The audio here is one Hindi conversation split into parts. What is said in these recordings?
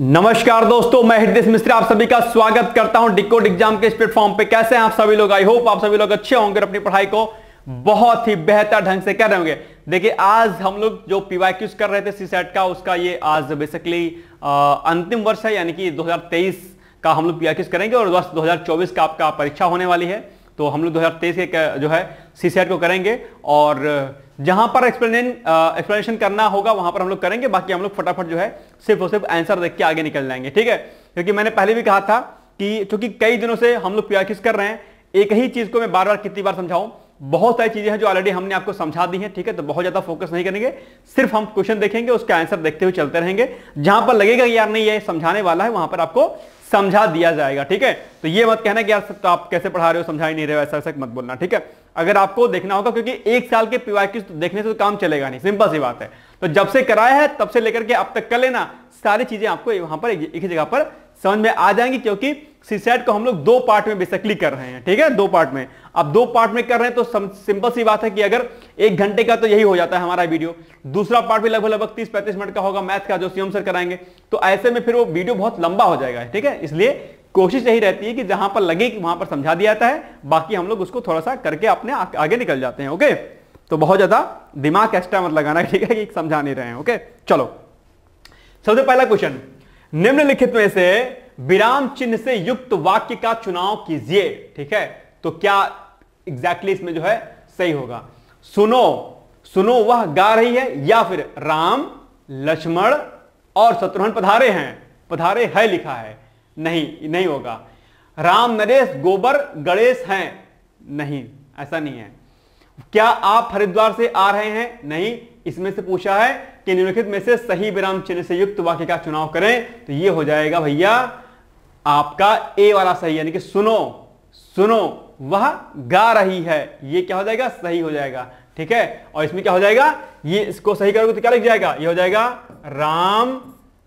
नमस्कार दोस्तों, मैं हृदय मिश्रा आप सभी का स्वागत करता हूं डिकोड एग्जाम के इस प्लेटफॉर्म पे। कैसे हैं आप सभी लोग? आई होप आप सभी लोग अच्छे होंगे, अपनी पढ़ाई को बहुत ही बेहतर ढंग से कर रहे होंगे। देखिए, आज हम लोग जो पीवाईक्यूज कर रहे थे सीसेट का, उसका ये आज बेसिकली अंतिम वर्ष है, यानी कि 2023 का हम लोग पीवाईक्यूज करेंगे और वर्ष 2024 का आपका परीक्षा होने वाली है। तो हम लोग 2023 के जो है सीसेट को करेंगे और जहां पर एक्सप्लेनेशन करना होगा वहां पर हम लोग करेंगे। बाकी हम लोग फटाफट जो है सिर्फ और सिर्फ आंसर देख के आगे निकल जाएंगे, ठीक है। क्योंकि मैंने पहले भी कहा था कि क्योंकि कई दिनों से हम लोग पीवाईक्यूज कर रहे हैं, एक ही चीज को मैं बार बार कितनी बार समझाऊं। बहुत सारी चीजें हैं जो ऑलरेडी हमने आपको समझा दी हैं, ठीक है। तो बहुत ज्यादा फोकस नहीं करेंगे, सिर्फ हम क्वेश्चन देखेंगे, उसका आंसर देखते हुए चलते रहेंगे। जहां पर लगेगा यार नहीं ये समझाने वाला है, वहां पर आपको समझा दिया जाएगा, ठीक है। तो ये मत कहना कि यार तो आप कैसे पढ़ा रहे हो, समझा ही नहीं रहे हो, ऐसा ऐसा मत बोलना, ठीक है। अगर आपको देखना होगा, क्योंकि एक साल के पीवाईक्यूज देखने से तो काम चलेगा नहीं, सिंपल सी बात है। तो जब से कराया है तब से लेकर के अब तक कर लेना, सारी चीजें आपको वहां पर एक ही जगह पर समझ में आ जाएंगी। क्योंकि सीसेट को हम लोग दो पार्ट में बेसिकली कर रहे हैं, ठीक है, दो पार्ट में। अब दो पार्ट में कर रहे हैं तो सिंपल सी बात है कि अगर 1 घंटे का तो यही हो जाता है हमारा वीडियो, दूसरा पार्ट भी लगभग 30-35 मिनट का होगा मैथ का, जो सीएम सर कराएंगे। तो ऐसे में फिर वो वीडियो बहुत लंबा हो जाएगा, ठीक है। इसलिए कोशिश यही रहती है कि जहां पर लगे कि वहां पर समझा दिया जाता है, बाकी हम लोग उसको थोड़ा सा करके अपने आगे निकल जाते हैं, ओके। तो बहुत ज्यादा दिमाग एक्स्ट्रा मत लगाना, ठीक है, कि समझा नहीं रहे हैं, ओके। चलो, सबसे पहला क्वेश्चन, निम्नलिखित में से विराम चिन्ह से युक्त वाक्य का चुनाव कीजिए, ठीक है। तो क्या एग्जैक्टली इसमें जो है सही होगा? सुनो, सुनो वह गा रही है, या फिर राम लक्ष्मण और शत्रुघ्न पधारे हैं, पधारे है लिखा है, नहीं होगा। राम नरेश गोबर गणेश हैं, नहीं, ऐसा नहीं है। क्या आप हरिद्वार से आ रहे हैं? नहीं। इसमें से पूछा है कि निम्नलिखित में से सही विराम चिन्ह से युक्त वाक्य का चुनाव करें, तो ये हो जाएगा भैया आपका ए वाला सही, यानी कि सुनो, सुनो वह गा रही है, ये क्या हो जाएगा? सही हो जाएगा, ठीक है। और इसमें क्या हो जाएगा? ये इसको सही करोगे तो क्या लिख जाएगा? ये हो जाएगा राम,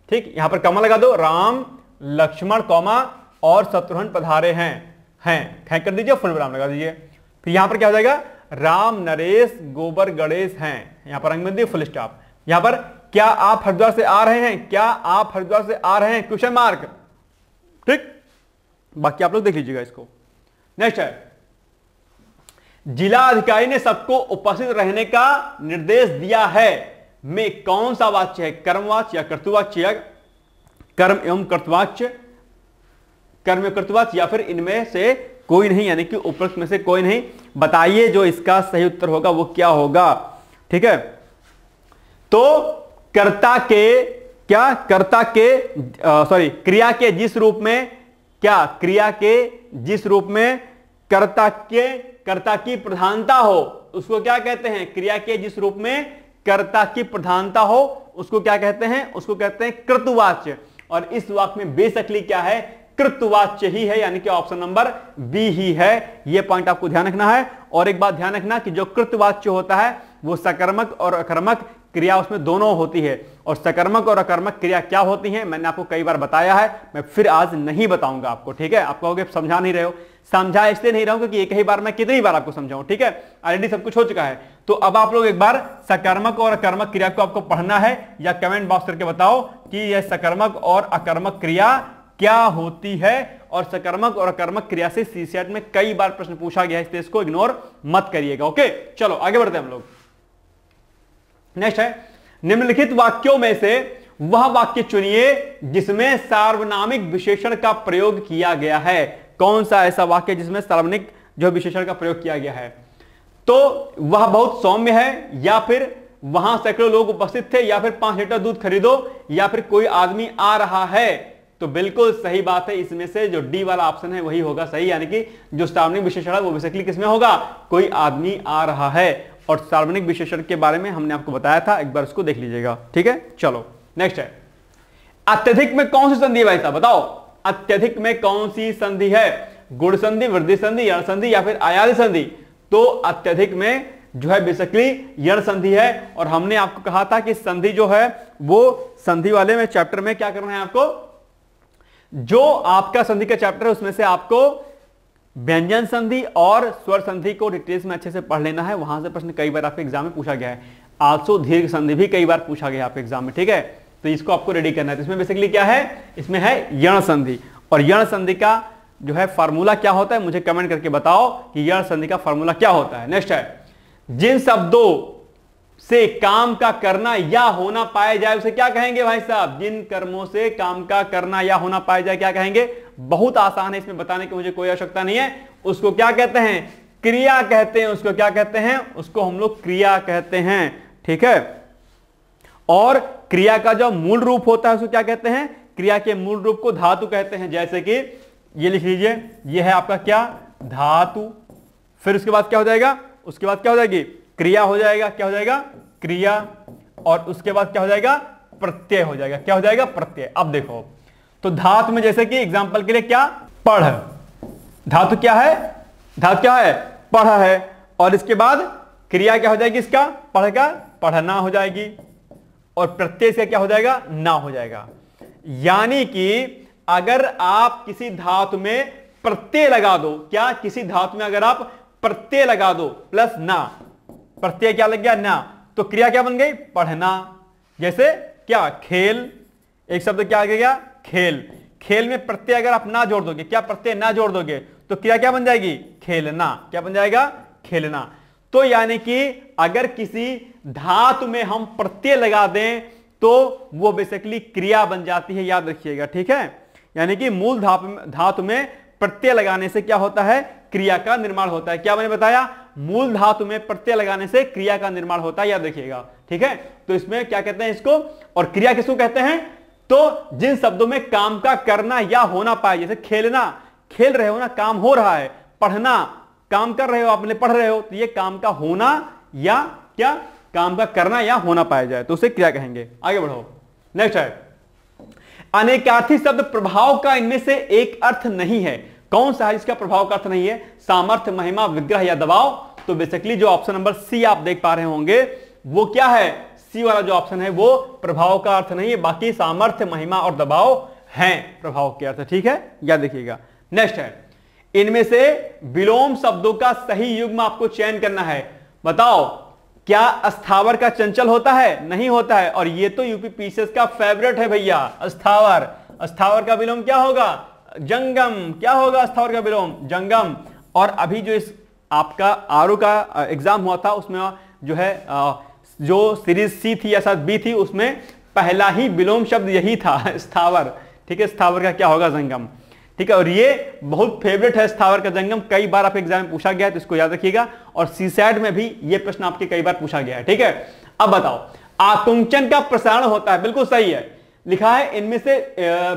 ठीक, यहां पर कॉमा लगा दो, राम लक्ष्मण कॉमा और शत्रुघ्न पधारे हैं कर दीजिए, फुल विराम लगा दीजिए। फिर यहां पर क्या हो जाएगा? राम नरेश गोबर गणेश हैं, यहां पर रंग बिंदी फुल स्टॉप। यहां पर क्या आप हरिद्वार से आ रहे हैं? क्या आप हरिद्वार से आ रहे हैं? क्वेश्चन मार्क, ठीक। बाकी आप लोग देख लीजिएगा इसको। नेक्स्ट है, जिला अधिकारी ने सबको उपस्थित रहने का निर्देश दिया है में कौन सा वाच्य है? कर्मवाच्य या कर्तृवाच्य, या कर्म एवं कर्तृवाच्य, कर्म एवं कर्तृवाच्य, या फिर इनमें से कोई नहीं, यानी कि उपरोक्त में से कोई नहीं। बताइए जो इसका सही उत्तर होगा वो क्या होगा, ठीक है। तो कर्ता के क्या, कर्ता के क्रिया के जिस रूप में, क्या क्रिया के जिस रूप में कर्ता की प्रधानता हो उसको क्या कहते हैं? क्रिया के जिस रूप में कर्ता की प्रधानता हो उसको क्या कहते हैं? उसको कहते हैं कृतवाच्य। और इस वाक्य में बेसिकली क्या है? कृतवाच्य ही है, यानी कि ऑप्शन नंबर बी ही है। यह पॉइंट आपको ध्यान रखना है। और एक बात ध्यान रखना कि जो कृतवाच्य होता है वो सकर्मक और अकर्मक क्रिया उसमें दोनों होती है। और सकर्मक और अकर्मक क्रिया क्या होती है मैंने आपको कई बार बताया है, मैं फिर आज नहीं बताऊंगा आपको, ठीक है। आप कहोगे समझा नहीं रहे हो, समझा इसलिए नहीं रहा हूं क्योंकि एक ही बार मैं कितनी बार आपको समझाऊं, ठीक है। ऑलरेडी सब कुछ हो चुका है। तो अब आप लोग एक बार सकर्मक और अकर्मक क्रिया को आपको पढ़ना है, या कमेंट बॉक्स करके बताओ कि यह सकर्मक और अकर्मक क्रिया क्या होती है। और सकर्मक और अकर्मक क्रिया से सीसेट में कई बार प्रश्न पूछा गया है, इसलिए इसको इग्नोर मत करिएगा, ओके। चलो आगे बढ़ते हैं हम लोग। नेक्स्ट है, निम्नलिखित वाक्यों में से वह वाक्य चुनिए जिसमें सार्वनामिक विशेषण का प्रयोग किया गया है। कौन सा ऐसा वाक्य जिसमें सार्वनामिक जो विशेषण का प्रयोग किया गया है? तो वह बहुत सौम्य है, या फिर वहां सैकड़ों लोग उपस्थित थे, या फिर 5 लीटर दूध खरीदो, या फिर कोई आदमी आ रहा है। तो बिल्कुल सही बात है, इसमें से जो डी वाला ऑप्शन है वही होगा सही, यानी कि जो सार्वनामिक विशेषण है वो बेसिकली किसमें होगा? कोई आदमी आ रहा है। और सार्वनामिक विशेषण के बारे में हमने आपको बताया था, एक बार उसको देख लीजिएगा, ठीक है। चलो नेक्स्ट है, अत्यधिक में कौन सी संधि है भाई साहब? बताओ अत्यधिक में कौन सी संधि है? गुण संधि, वृद्धि संधि, यण संधि, या फिर आयादी संधि? तो अत्यधिक में जो है बेसिकली यण संधि है। और हमने आपको कहा था कि संधि जो है वो संधि वाले में चैप्टर में क्या करना है आपको, जो आपका संधि का चैप्टर है उसमें से आपको व्यंजन संधि और स्वर संधि को डिटेल्स में अच्छे से पढ़ लेना है। वहां से प्रश्न कई बार आपके एग्जाम में पूछा गया है। आल्सो दीर्घ संधि भी कई बार पूछा गया आपके एग्जाम में, ठीक है। तो इसको आपको रेडी करना है। तो इसमें बेसिकली क्या है, इसमें है यण संधि, और यण संधि का जो है फार्मूला क्या होता है, मुझे कमेंट करके बताओ कि यण संधि का फार्मूला क्या होता है। नेक्स्ट है, जिन शब्दों से काम का करना या होना पाया जाए उसे क्या कहेंगे भाई साहब, जिन कर्मों से काम का करना या होना पाया जाए क्या कहेंगे। बहुत आसान है, इसमें बताने की मुझे कोई आवश्यकता नहीं है। उसको क्या कहते हैं, क्रिया कहते हैं। उसको क्या कहते हैं, उसको हम लोग क्रिया कहते हैं, ठीक है। और क्रिया का जो मूल रूप होता है उसको क्या कहते हैं, क्रिया के मूल रूप को धातु कहते हैं। जैसे कि ये लिख लीजिए, ये है आपका क्या, धातु। फिर उसके बाद क्या हो जाएगा, उसके बाद क्या हो जाएगी, क्रिया हो जाएगा। क्या हो जाएगा, क्रिया। और उसके बाद क्या हो जाएगा, प्रत्यय हो जाएगा। क्या हो जाएगा, प्रत्यय। अब देखो, तो धातु में जैसे कि एग्जांपल के लिए क्या, पढ़, धातु क्या है, धातु क्या है, पढ़ है। और इसके बाद क्रिया क्या हो जाएगी, इसका पढ़ का पढ़ना हो जाएगी, और प्रत्यय से क्या हो जाएगा, ना हो जाएगा। यानी कि अगर आप किसी धातु में प्रत्यय लगा दो, क्या, किसी धातु में अगर आप प्रत्यय लगा दो प्लस ना, प्रत्यय क्या लग गया, ना, तो क्रिया क्या बन गई, पढ़ना। जैसे क्या, खेल, एक शब्द क्या आ गया, खेल। खेल में प्रत्यय अगर आप ना जोड़ दोगे, क्या प्रत्यय ना जोड़ दोगे, तो क्रिया क्या बन जाएगी, खेलना। क्या बन जाएगा, खेलना। तो यानी कि अगर किसी धातु में हम प्रत्यय लगा दें तो वो बेसिकली क्रिया बन जाती है, याद रखिएगा, ठीक है। यानी कि मूल धातु में प्रत्यय लगाने से क्या होता है, क्रिया का निर्माण होता है। क्या मैंने बताया, मूल धातु में प्रत्यय लगाने से क्रिया का निर्माण होता है, याद रखिएगा, ठीक है। तो इसमें क्या कहते हैं इसको, और क्रिया किसको कहते हैं, तो जिन शब्दों में काम का करना या होना पाए, जैसे खेलना, खेल रहे हो ना, काम हो रहा है। पढ़ना, काम कर रहे हो, आपने पढ़ रहे हो, तो ये काम का होना या क्या, काम का करना या होना पाया जाए तो उसे क्रिया कहेंगे। आगे बढ़ो। नेक्स्ट है, अनेकार्थी शब्द प्रभाव का इनमें से एक अर्थ नहीं है। कौन सा है इसका प्रभाव का अर्थ नहीं है, सामर्थ्य, महिमा, विग्रह या दबाव। तो बेसिकली जो ऑप्शन नंबर सी आप देख पा रहे होंगे वो क्या है, सी वाला जो ऑप्शन है वो प्रभाव का अर्थ नहीं है, बाकी सामर्थ्य, महिमा और दबाव हैं प्रभाव के अर्थ, ठीक है, याद देखिएगा। नेक्स्ट है, इनमें से विलोम शब्दों का सही युग्म आपको चयन करना है। बताओ, क्या अस्थावर का चंचल होता है, नहीं होता है। और ये तो यूपी पीसीएस का फेवरेट है भैया, अस्थावर। अस्थावर का विलोम क्या होगा, जंगम। क्या होगा अस्थावर का विलोम, जंगम। और अभी जो इस आपका आरओ का एग्जाम हुआ था उसमें जो है जो सीरीज सी थी या शायद बी थी, उसमें पहला ही विलोम शब्द यही था, स्थावर, ठीक है। स्थावर का क्या होगा, जंगम, ठीक है। और ये बहुत फेवरेट है स्थावर का जंगम, कई बार आपके एग्जाम में पूछा गया है, तो इसको याद रखिएगा। और सीसैट में भी ये प्रश्न आपके कई बार पूछा गया है, ठीक है। अब बताओ, आकुंचन का प्रसारण होता है, बिल्कुल सही है, लिखा है इनमें से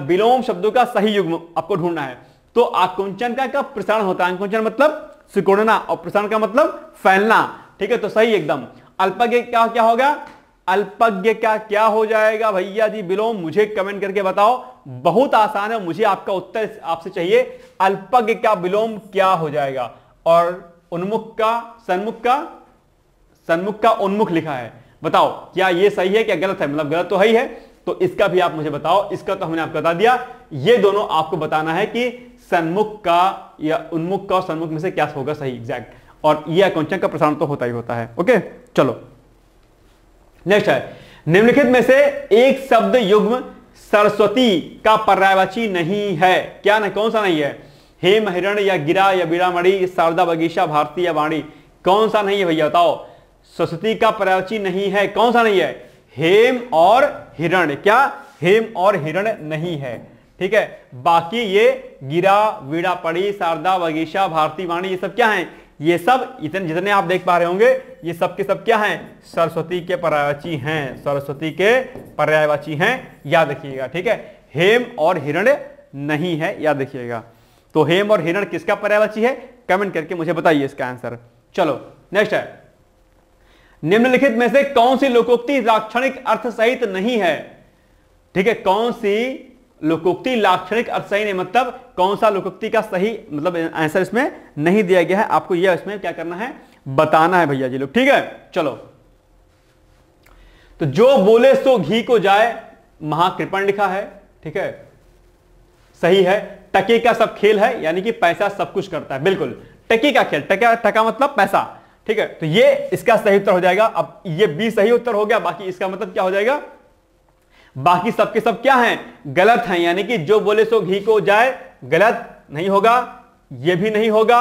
विलोम शब्दों का सही युग्म आपको ढूंढना है। तो आकुंचन का प्रसारण होता है, आकुंचन मतलब सिकुड़ना और प्रसारण का मतलब फैलना, ठीक है, तो सही एकदम। अल्पज्ञ का क्या होगा, अल्पज्ञ का क्या हो जाएगा भैया जी विलोम, मुझे कमेंट करके बताओ। बहुत आसान है, मुझे आपका उत्तर आपसे चाहिए, अल्पज्ञ का विलोम क्या हो जाएगा। और उन्मुख का सन्मुख का, सन्मुख का उन्मुख लिखा है, बताओ क्या ये सही है क्या गलत है, मतलब गलत तो है ही है, तो इसका भी आप मुझे बताओ। इसका तो हमने आपको बता दिया, ये दोनों आपको बताना है कि सन्मुख का या उन्मुख का और सन्मुख में से क्या होगा सही एग्जैक्ट। और ये आकुंचन का प्रसारण तो होता ही होता है, ओके। चलो नेक्स्ट है, निम्नलिखित में से एक शब्द युग्म सरस्वती का पर्यायवाची नहीं है। क्या नहीं, कौन सा नहीं है, हेम, हिरण या गिरा या बीड़ामणि, शारदा, बगीचा, भारती या वाणी, कौन सा नहीं है भैया बताओ। सरस्वती का पर्यायवाची नहीं है, कौन सा नहीं है, हेम और हिरण। क्या, हेम और हिरण नहीं है, ठीक है। बाकी ये गिरा, वीणा पड़ी, शारदा, बगीचा, भारती, वाणी, ये सब क्या है, ये सब इतने जितने आप देख पा रहे होंगे ये सब के सब क्या हैं, सरस्वती के पर्यायवाची हैं, सरस्वती के पर्यायवाची हैं, याद रखिएगा, ठीक है। हेम और हिरण नहीं है, याद रखिएगा। तो हेम और हिरण किसका पर्यायवाची है, कमेंट करके मुझे बताइए इसका आंसर। चलो नेक्स्ट है, निम्नलिखित में से कौन सी लोकोक्ति लाक्षणिक अर्थ सहित नहीं है, ठीक है। कौन सी लोकोक्ति लाक्षणिक अर्थ सही नहीं, मतलब कौन सा लोकोक्ति का सही मतलब आंसर इसमें नहीं दिया गया है, आपको यह इसमें क्या करना है, बताना है भैया जी लोग, ठीक है। चलो, तो जो बोले सो घी को जाए, महाकृपण लिखा है, ठीक है, सही है। टके का सब खेल है, यानी कि पैसा सब कुछ करता है, बिल्कुल टके का खेल, टका मतलब पैसा, ठीक है। तो ये इसका सही उत्तर हो जाएगा। अब ये बी सही उत्तर हो गया, बाकी इसका मतलब क्या हो जाएगा, बाकी सबके सब क्या हैं, गलत हैं। यानी कि जो बोले सो घी को जाए, गलत नहीं होगा, ये भी नहीं होगा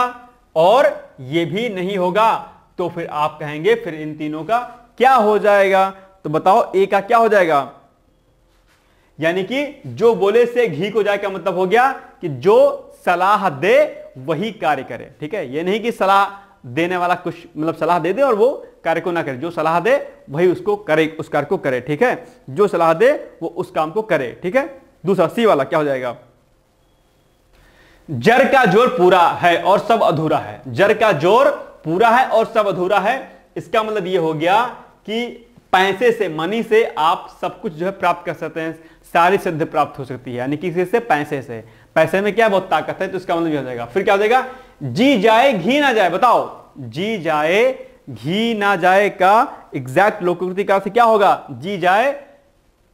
और ये भी नहीं होगा। तो फिर आप कहेंगे फिर इन तीनों का क्या हो जाएगा, तो बताओ ए का क्या हो जाएगा। यानी कि जो बोले से घी को जाए का मतलब हो गया कि जो सलाह दे वही कार्य करे। ठीक है, ये नहीं कि सलाह देने वाला कुछ मतलब सलाह दे दे और वो कार्य को ना करे, जो सलाह दे वही उसको करे, उस कार्य को करे। ठीक है, जो सलाह दे वो उस काम को करे। ठीक है, दूसरा सी वाला क्या हो जाएगा, जर का जोर पूरा है और सब अधूरा है। जर का जोर पूरा है और सब अधूरा है, इसका मतलब ये हो गया कि पैसे से, मनी से आप सब कुछ जो है प्राप्त कर सकते हैं, सारी सिद्धि प्राप्त हो सकती है। यानी किसी से, पैसे से, पैसे में क्या बहुत ताकत है, तो इसका मतलब ये हो जाएगा। फिर क्या हो जाएगा, जी जाए घी ना जाए। बताओ, जी जाए घी ना जाए का एग्जैक्ट लोकोक्ति का अर्थ क्या होगा, जी जाए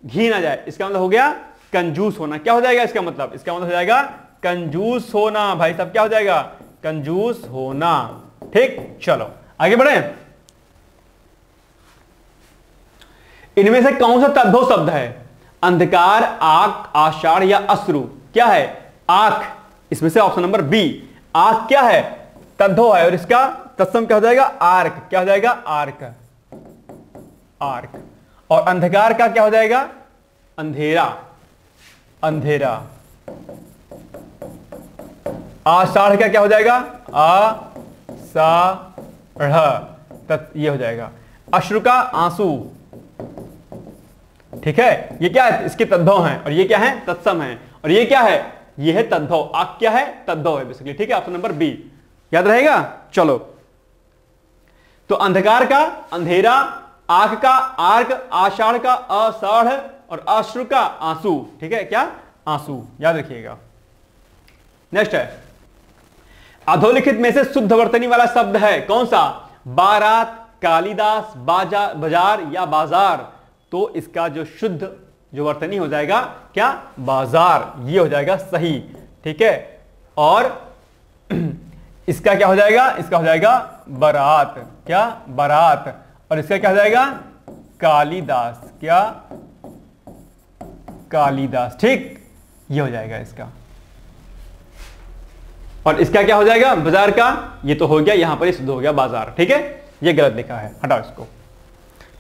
घी ना जाए, इसका मतलब हो गया कंजूस होना। क्या हो जाएगा इसका मतलब, इसका मतलब हो जाएगा कंजूस होना। भाई साहब क्या हो जाएगा, कंजूस होना। ठीक, चलो आगे बढ़े। इनमें से कौन सा तद्भव शब्द है, अंधकार, आंख, आषाढ़ या अश्रु। क्या है, आंख। इसमें से ऑप्शन नंबर बी, आंख क्या है, तद्भव है और इसका तत्सम क्या हो जाएगा, आर्क। क्या हो जाएगा, आर्क, आर्क। और अंधकार का क्या हो जाएगा, अंधेरा, अंधेरा। आषाढ़ का क्या हो जाएगा, आषाढ़, ये हो जाएगा। अश्रु का आंसू। ठीक है, ये क्या है, इसके तद्भव हैं और ये क्या है, तत्सम है। और ये क्या है, ये है तद्भव। आंख क्या है, तद्भव है बेसिकली। ठीक है, ऑप्शन नंबर बी याद रहेगा। चलो, तो अंधकार का अंधेरा, आंख का आर्क, आषाढ़ का आषाढ़ और अश्रु का आंसू। ठीक है, क्या, आंसू, याद रखिएगा। नेक्स्ट है, अधोलिखित में से शुद्ध वर्तनी वाला शब्द है कौन सा, बारात, कालिदास, बाजार या बाजार। तो इसका जो शुद्ध जो वर्तनी हो जाएगा क्या, बाजार, ये हो जाएगा सही। ठीक है, और इसका क्या हो जाएगा, इसका हो जाएगा बारात। क्या, बारात। और इसका क्या हो जाएगा, कालिदास। क्या, कालिदास। ठीक, ये हो जाएगा इसका। और इसका क्या हो जाएगा, बाजार का। ये तो हो गया, यहां पर शुद्ध हो गया बाजार। ठीक है, ये गलत लिखा है, हटाओ इसको।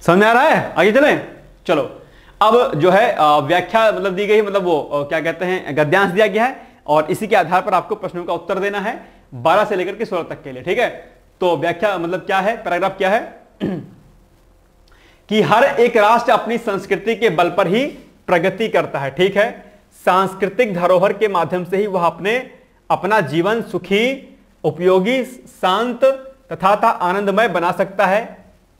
समझ में आ रहा है, आगे चलें। चलो, अब जो है व्याख्या मतलब दी गई, मतलब वो क्या कहते हैं, गद्यांश दिया गया है और इसी के आधार पर आपको प्रश्नों का उत्तर देना है 12 से लेकर के 16 तक के लिए। ठीक है, तो व्याख्या मतलब क्या है, पैराग्राफ क्या है कि हर एक राष्ट्र अपनी संस्कृति के बल पर ही प्रगति करता है। ठीक है, सांस्कृतिक धरोहर के माध्यम से ही वह अपना जीवन सुखी, उपयोगी, शांत तथा आनंदमय बना सकता है।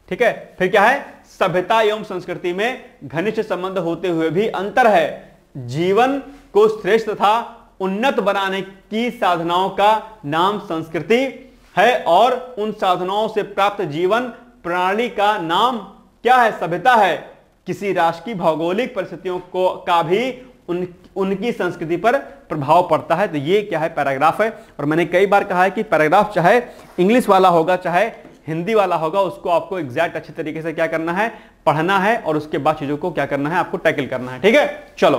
ठीक है, फिर क्या है, सभ्यता एवं संस्कृति में घनिष्ठ संबंध होते हुए भी अंतर है। जीवन को श्रेष्ठ तथा उन्नत बनाने की साधनाओं का नाम संस्कृति है और उन साधनाओं से प्राप्त जीवन प्रणाली का नाम क्या है, सभ्यता है। किसी राष्ट्र की भौगोलिक परिस्थितियों को का भी उनकी संस्कृति पर प्रभाव पड़ता है। तो ये क्या है, पैराग्राफ है। और मैंने कई बार कहा है कि पैराग्राफ चाहे इंग्लिश वाला होगा चाहे हिंदी वाला होगा, उसको आपको एग्जैक्ट अच्छे तरीके से क्या करना है, पढ़ना है और उसके बाद चीजों को क्या करना है, आपको टैकल करना है। ठीक है, चलो,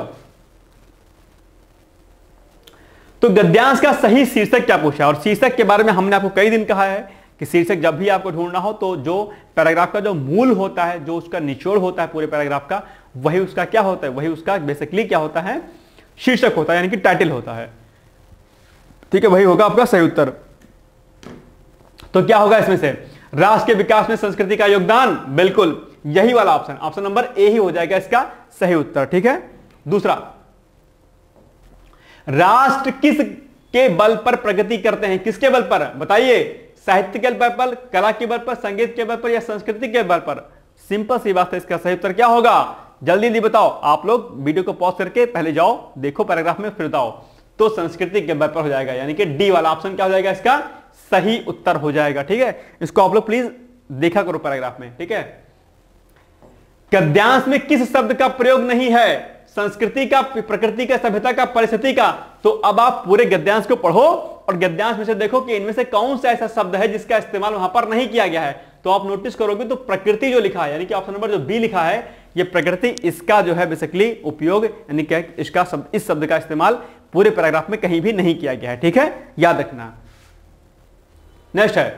तो गद्यांश का सही शीर्षक क्या पूछा, और शीर्षक के बारे में हमने आपको कई दिन कहा है कि शीर्षक जब भी आपको ढूंढना हो तो जो पैराग्राफ का जो मूल होता है, जो उसका निचोड़ होता है पूरे पैराग्राफ का, वही उसका क्या होता है, वही उसका बेसिकली क्या होता है, शीर्षक होता है, यानी कि टाइटल होता है। ठीक है, वही होगा आपका सही उत्तर। तो क्या होगा इसमें से, राष्ट्र के विकास में संस्कृति का योगदान, बिल्कुल यही वाला ऑप्शन, ऑप्शन नंबर ए ही हो जाएगा इसका सही उत्तर। ठीक है, दूसरा, राष्ट्र किस के बल पर प्रगति करते हैं, किसके बल पर बताइए, साहित्य के बल पर, कला के बल पर, संगीत के बल पर या संस्कृति के बल पर। सिंपल सी बात है, इसका सही उत्तर क्या होगा, जल्दी जल्दी बताओ। आप लोग वीडियो को पॉज करके पहले जाओ, देखो पैराग्राफ में, फिर बताओ। तो संस्कृति के बल पर हो जाएगा, यानी कि डी वाला ऑप्शन क्या हो जाएगा, इसका सही उत्तर हो जाएगा। ठीक है, इसको आप लोग प्लीज देखा करो पैराग्राफ में। ठीक है, गद्यांश में किस शब्द का प्रयोग नहीं है, संस्कृति का, प्रकृति का, सभ्यता का, परिस्थिति का। तो अब आप पूरे गद्यांश को पढ़ो और गद्यांश में से देखो कि इनमें से कौन सा ऐसा शब्द है जिसका इस्तेमाल वहां पर नहीं किया गया है। तो आप नोटिस करोगे तो प्रकृति जो लिखा है, यानी कि ऑप्शन नंबर जो बी लिखा है, ये प्रकृति, इसका जो है बेसिकली उपयोग, यानी कि इसका इस शब्द का इस्तेमाल पूरे पैराग्राफ में कहीं भी नहीं किया गया है। ठीक है, याद रखना। नेक्स्ट है,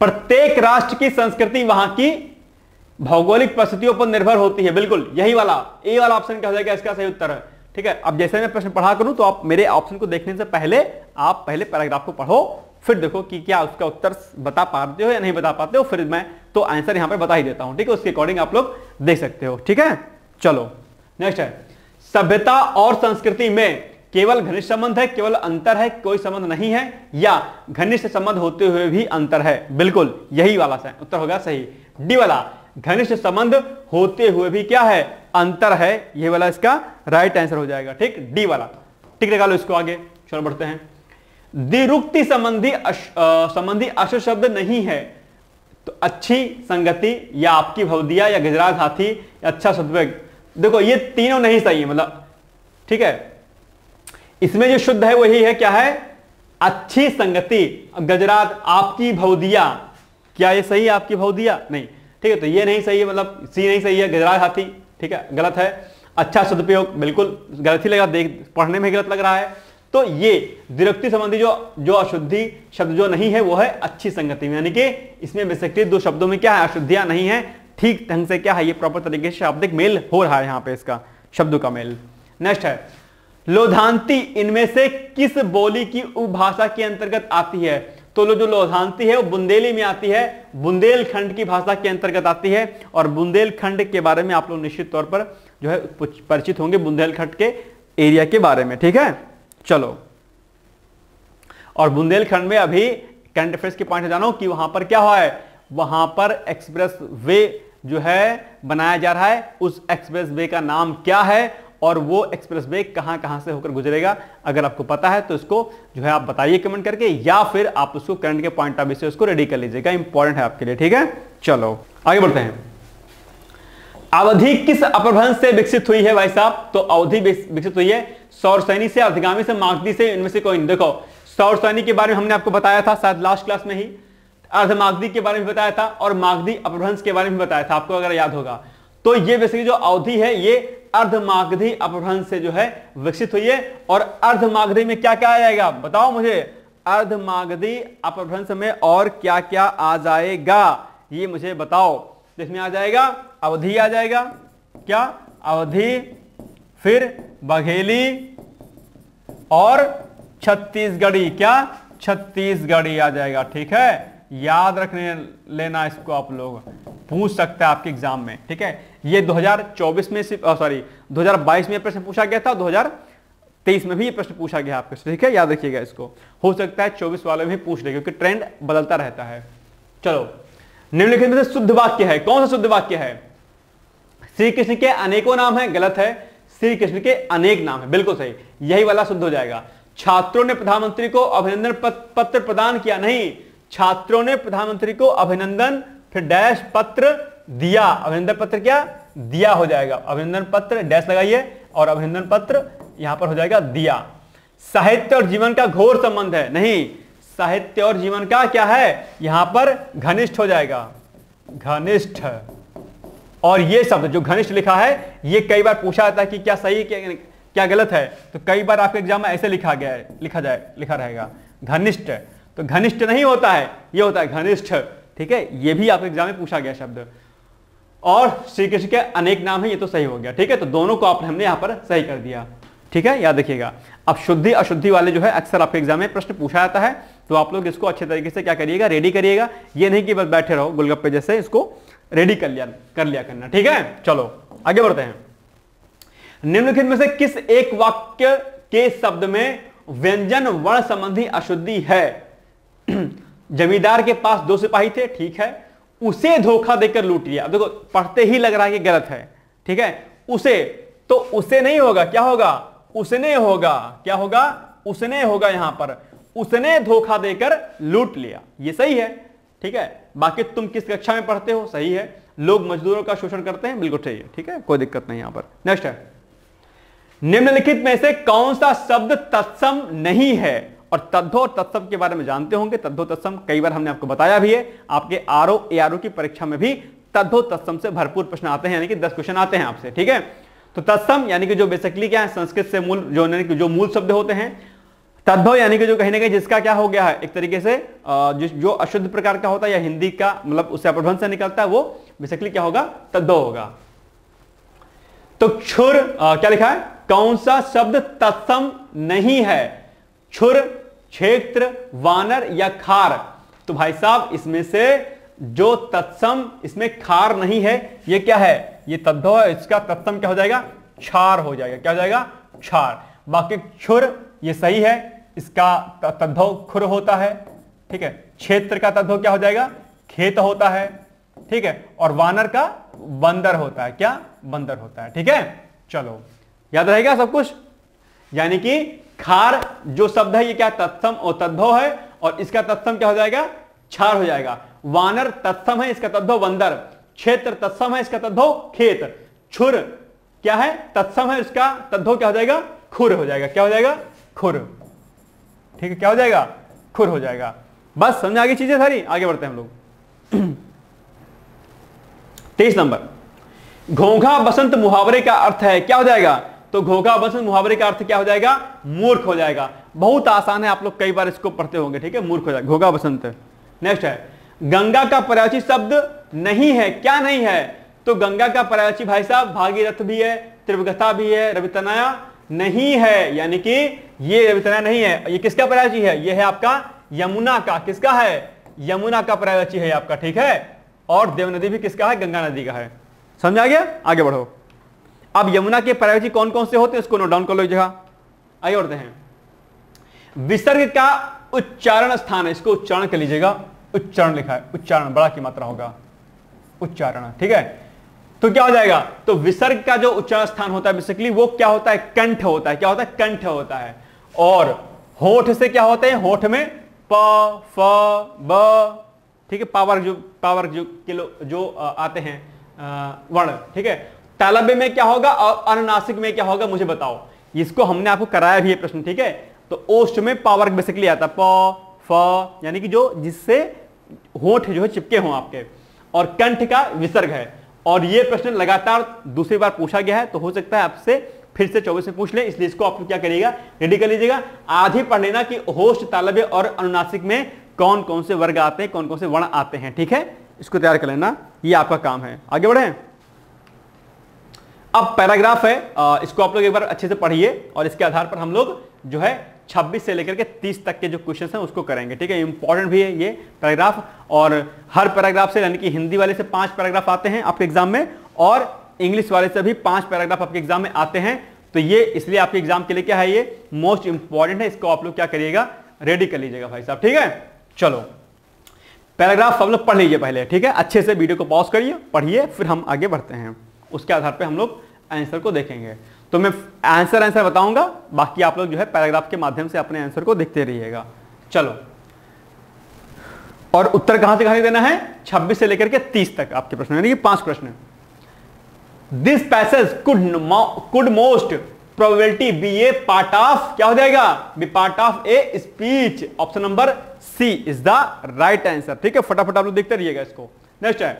प्रत्येक राष्ट्र की संस्कृति वहां की भौगोलिक परिस्थितियों पर निर्भर होती है। बिल्कुल यही वाला ए वाला ऑप्शन क्या हो जाएगा, इसका सही उत्तर है। ठीक है, अब जैसे मैं प्रश्न पढ़ा करूं तो आप मेरे ऑप्शन को देखने से पहले आप पहले पैराग्राफ को पढ़ो, फिर देखो कि क्या उसका उत्तर बता पाते हो या नहीं बता पाते हो, फिर मैं तो आंसर यहां पे बता ही देता हूं। ठीक है, उसके अकॉर्डिंग आप लोग देख सकते हो। ठीक है, चलो नेक्स्ट है, सभ्यता और संस्कृति में केवल घनिष्ठ संबंध है, केवल अंतर है, कोई संबंध नहीं है, या घनिष्ठ संबंध होते हुए भी अंतर है। बिल्कुल यही वाला उत्तर होगा सही, डी वाला, घनिष्ठ संबंध होते हुए भी क्या है, अंतर है, ये वाला इसका राइट आंसर हो जाएगा। ठीक, डी वाला। ठीक, निकालो इसको आगे, चलो बढ़ते हैं। द्विरुक्ति संबंधी अशुभ शब्द नहीं है, तो अच्छी संगति या आपकी भवदिया या गजराज हाथी या अच्छा सद्वेग, देखो ये तीनों नहीं सही है, मतलब ठीक है, इसमें जो शुद्ध है वही है, क्या है, अच्छी संगति, गजराज आपकी भवदिया, क्या ये सही है आपकी भवदिया, नहीं। ठीक है, तो ये नहीं सही है, मतलब सी नहीं सही है, गजराज हाथी ठीक है गलत है, अच्छा सदुपयोग बिल्कुल गलत ही लगा, देख पढ़ने में गलत लग रहा है। तो ये द्विरुक्ति संबंधी जो अशुद्धि शब्द जो नहीं है वो है अच्छी संगति में, यानी कि इसमें बेसिकली दो शब्दों में क्या है, अशुद्धियां नहीं है, ठीक ढंग से क्या है, ये प्रॉपर तरीके से शाब्दिक मेल हो रहा है यहाँ पे, इसका शब्दों का मेल। नेक्स्ट है, लोधांती इनमें से किस बोली की उपभाषा के अंतर्गत आती है, तो जो लोधांती है वो बुंदेली में आती है, बुंदेलखंड की भाषा के अंतर्गत आती है, और बुंदेलखंड के बारे में आप लोग निश्चित तौर पर जो है परिचित होंगे, बुंदेलखंड के एरिया के बारे में। ठीक है, चलो, और बुंदेलखंड में अभी करंट अफेयर्स के पॉइंट जानो कि वहां पर क्या हुआ है, वहां पर एक्सप्रेस वे जो है बनाया जा रहा है, उस एक्सप्रेस वे का नाम क्या है, और वो एक्सप्रेस वे कहां कहां से होकर गुजरेगा, अगर आपको पता है तो इसको जो है आप बताइए कमेंट करके, या फिर आप उसको करंट के पॉइंट ऑफ व्यू से उसको रेडी कर लीजिएगा, इंपॉर्टेंट है आपके लिए। ठीक है, चलो आगे बढ़ते हैं। अवधि किस अपभ्रंश से विकसित हुई है भाई साहब, तो अवधि विकसित हुई है सौरसैनी से, अर्धगामी से, मागधी से, इनमें से कोई नहीं। देखो सौरसैनी के बारे में हमने आपको बताया था शायद लास्ट क्लास में ही, अर्धमागधी के बारे में बताया था, और मागधी अपभ्रंश के बारे में बताया था आपको अगर याद होगा। तो ये बेसिकली जो अवधि है ये अर्धमागधी अपभ्रंश से जो है विकसित हुई है, और अर्धमागधी में क्या क्या आ जाएगा बताओ मुझे, अर्धमागधी अपभ्रंश में और क्या क्या आ जाएगा ये मुझे बताओ। इसमें आ जाएगा अवधि, आ जाएगा क्या, अवधि, फिर बघेली और छत्तीसगढ़ी, क्या छत्तीसगढ़ी आ जाएगा। ठीक है, याद रखने लेना इसको, आप लोग पूछ सकते हैं आपके एग्जाम में। ठीक है, ये 2024 में 2022 में प्रश्न पूछा गया था, 2023 में भी ये प्रश्न पूछा गया आपके। ठीक है, याद रखिएगा इसको, हो सकता है 24 वाले में पूछ ले, क्योंकि ट्रेंड बदलता रहता है। चलो, निम्नलिखित में से शुद्ध वाक्य है, कौन सा शुद्ध वाक्य है, श्री कृष्ण के अनेकों नाम है, गलत है, श्री कृष्ण के अनेक नाम है, बिल्कुल सही, यही वाला शुद्ध हो जाएगा। छात्रों ने प्रधानमंत्री को अभिनंदन पत्र प्रदान किया, नहीं, छात्रों ने प्रधानमंत्री को अभिनंदन फिर डैश पत्र दिया, अभिनंदन पत्र क्या दिया हो जाएगा, अभिनंदन पत्र डैश लगाइए और अभिनंदन पत्र यहां पर हो जाएगा दिया। साहित्य और जीवन का घोर संबंध है, नहीं, साहित्य और जीवन का क्या है, यहां पर घनिष्ठ हो जाएगा, घनिष्ठ। और ये शब्द जो घनिष्ठ लिखा है ये कई बार पूछा जाता है कि क्या सही क्या गलत है, तो कई बार आपके एग्जाम में ऐसे लिखा गया है, लिखा रहेगा घनिष्ठ, तो घनिष्ठ नहीं होता है, ये होता है घनिष्ठ। ठीक है, ये भी आपके एग्जाम में पूछा गया शब्द, और श्री कृष्ण के अनेक नाम है, ये तो सही हो गया। ठीक है, तो दोनों को हमने यहां पर सही कर दिया। ठीक है, याद रखिएगा। अब शुद्धि अशुद्धि वाले जो है अक्सर आपके एग्जाम में प्रश्न पूछा जाता है, तो आप लोग इसको अच्छे तरीके से क्या करिएगा, रेडी करिएगा, ये नहीं कि बस बैठे रहो गोलगप्पे जैसे, इसको रेडी कर लिया करना। ठीक है, चलो आगे बढ़ते हैं। निम्नलिखित में से किस एक वाक्य के शब्द में व्यंजन वर्ण संबंधी अशुद्धि है, जमींदार के पास 2 सिपाही थे, ठीक है, उसे धोखा देकर लूट लिया। देखो पढ़ते ही लग रहा है कि गलत है। ठीक है, उसे, तो उसे नहीं होगा, क्या होगा, उसने होगा, क्या होगा, उसने होगा, यहां पर उसने धोखा देकर लूट लिया, ये सही है। ठीक है, बाकी तुम किस कक्षा में पढ़ते हो, सही है, लोग मजदूरों का शोषण करते हैं, बिल्कुल सही है। ठीक है, कोई दिक्कत नहीं यहां पर। नेक्स्ट है, निम्नलिखित में से कौन सा शब्द तत्सम नहीं है, और तद्धो और तत्सम के बारे में जानते होंगे। तद्धो तत्सम कई बार हमने आपको बताया भी है, आपके आरओ एआरओ की परीक्षा में भी तद्धो तत्सम से भरपूर प्रश्न आते हैं, यानी कि 10 क्वेश्चन आते हैं आपसे, ठीक है। तो तत्सम यानी कि जो बेसिकली क्या है, संस्कृत से मूल जो मूल शब्द होते हैं। तद्धो यानी कि जो कहीं ना कहीं जिसका क्या हो गया है, एक तरीके से जो अशुद्ध प्रकार का होता है या हिंदी का मतलब उससे अपभ्रंश से निकलता है, वो बेसिकली क्या होगा, तद्धो होगा। तो क्षुर क्या लिखा है, कौन सा शब्द तत्सम नहीं है? क्षुर, क्षेत्र, वानर या खार? तो भाई साहब इसमें से जो तत्सम इसमें खार नहीं है, ये क्या है, ये तद्धो है, इसका तत्सम क्या हो जाएगा, क्षार हो जाएगा। क्या हो जाएगा, क्षार। बाकी क्षुर ये सही है, इसका तद्धो खुर होता है, ठीक है। क्षेत्र का तद्धो क्या हो जाएगा, खेत होता है, ठीक है। और वानर का बंदर होता है, क्या, बंदर होता है, ठीक है। चलो याद रहेगा सब कुछ। यानी कि खार जो शब्द है ये क्या, तत्सम और तद्धो है, और इसका तत्सम क्या हो जाएगा, क्षार हो जाएगा। वानर तत्सम है, इसका तद्धो बंदर। क्षेत्र तत्सम है, इसका तद्धो खेत। क्षुर क्या है, तत्सम है, इसका तद्धो क्या हो जाएगा, खुर हो जाएगा। क्या हो जाएगा, खुर, ठीक है। क्या हो जाएगा, खुर हो जाएगा। बस समझ आ गई चीजें सारी, आगे बढ़ते हैं हम लोग। 23 नंबर, घोंघा बसंत मुहावरे का अर्थ है, क्या हो जाएगा? तो घोंघा बसंत मुहावरे का अर्थ क्या हो जाएगा, मूर्ख हो जाएगा। बहुत आसान है, आप लोग कई बार इसको पढ़ते होंगे, ठीक है। मूर्ख हो जाएगा, घोंघा बसंत। नेक्स्ट है, गंगा का पर्यायवाची शब्द नहीं है, क्या नहीं है? तो गंगा का पर्यायवाची भाई साहब भागीरथ भी है, त्रिवगता भी है, रवितनया नहीं है, यानी कि ये रवितनया नहीं है। ये किसका पर्यायवाची है, ये है आपका यमुना का। किसका है, यमुना का पर्यायवाची है आपका, ठीक है। और देव नदी भी किसका है, गंगा नदी का है। समझ आ गया, आगे बढ़ो। अब यमुना के पर्यायवाची कौन कौन से होते हैं उसको नोट डाउन कर लो जगह। आगे बढ़ते हैं। विसर्ग का उच्चारण स्थान है, इसको उच्चारण कर लीजिएगा। उच्चारण लिखा है, उच्चारण बड़ा की मात्रा होगा, उच्चारण, ठीक है। तो क्या हो जाएगा, तो विसर्ग का जो उच्चारण स्थान होता है बेसिकली वो क्या होता है, कंठ होता है। क्या होता है, कंठ होता है। और होठ से क्या होते हैं, होठ में प, फ, ब, ठीक है, पावर जो किलो जो आते हैं वर्ण, ठीक है। तालव्य में क्या होगा और अनुनासिक में क्या होगा, मुझे बताओ। इसको हमने आपको कराया भी है प्रश्न, ठीक है। तो ओष्ठ में पावर बेसिकली आता है प, फ, यानी कि जो जिससे होठ जो है चिपके हों आपके, और कंठ का विसर्ग है। और ये प्रश्न लगातार दूसरी बार पूछा गया है, तो हो सकता है आपसे फिर से 24 में पूछ ले, इसलिए इसको आप क्या करिएगा, रेडी कर लीजिएगा। आधी पढ़ लेना कि होष्ठ, तालव्य और अनुनासिक में कौन कौन से वर्ग आते हैं, कौन कौन से वर्ण आते हैं, ठीक है। इसको तैयार कर लेना, ये आपका काम है। आगे बढ़े। अब पैराग्राफ है, इसको आप लोग एक बार अच्छे से पढ़िए, और इसके आधार पर हम लोग जो है 26 से लेकर के 30 तक के जो क्वेश्चंस हैं उसको करेंगे, ठीक है। इंपॉर्टेंट भी है ये पैराग्राफ, और हर पैराग्राफ से यानी कि हिंदी वाले से 5 पैराग्राफ आते हैं आपके एग्जाम में, और इंग्लिश वाले से भी 5 पैराग्राफ आपके एग्जाम में आते हैं। तो ये इसलिए आपके एग्जाम के लिए क्या है, ये मोस्ट इंपॉर्टेंट है। इसको आप लोग क्या करिएगा, रेडी कर लीजिएगा भाई साहब, ठीक है। चलो पैराग्राफ सब लोग पढ़ लीजिए पहले, ठीक है। अच्छे से वीडियो को पॉज करिए, पढ़िए, फिर हम आगे बढ़ते हैं। उसके आधार पर हम लोग आंसर को देखेंगे। तो मैं आंसर बताऊंगा, बाकी आप लोग जो है पैराग्राफ के माध्यम से अपने आंसर को देखते रहिएगा। चलो, और उत्तर कहां से कहां देना है, 26 से लेकर के 30 तक आपके प्रश्न, यानी कि 5 प्रश्न। This passage could most probability be a part of, क्या हो जाएगा, be part of a speech. Option number C is the right answer, ठीक है। फटाफट आप लोग देखते रहिएगा इसको। नेक्स्ट है,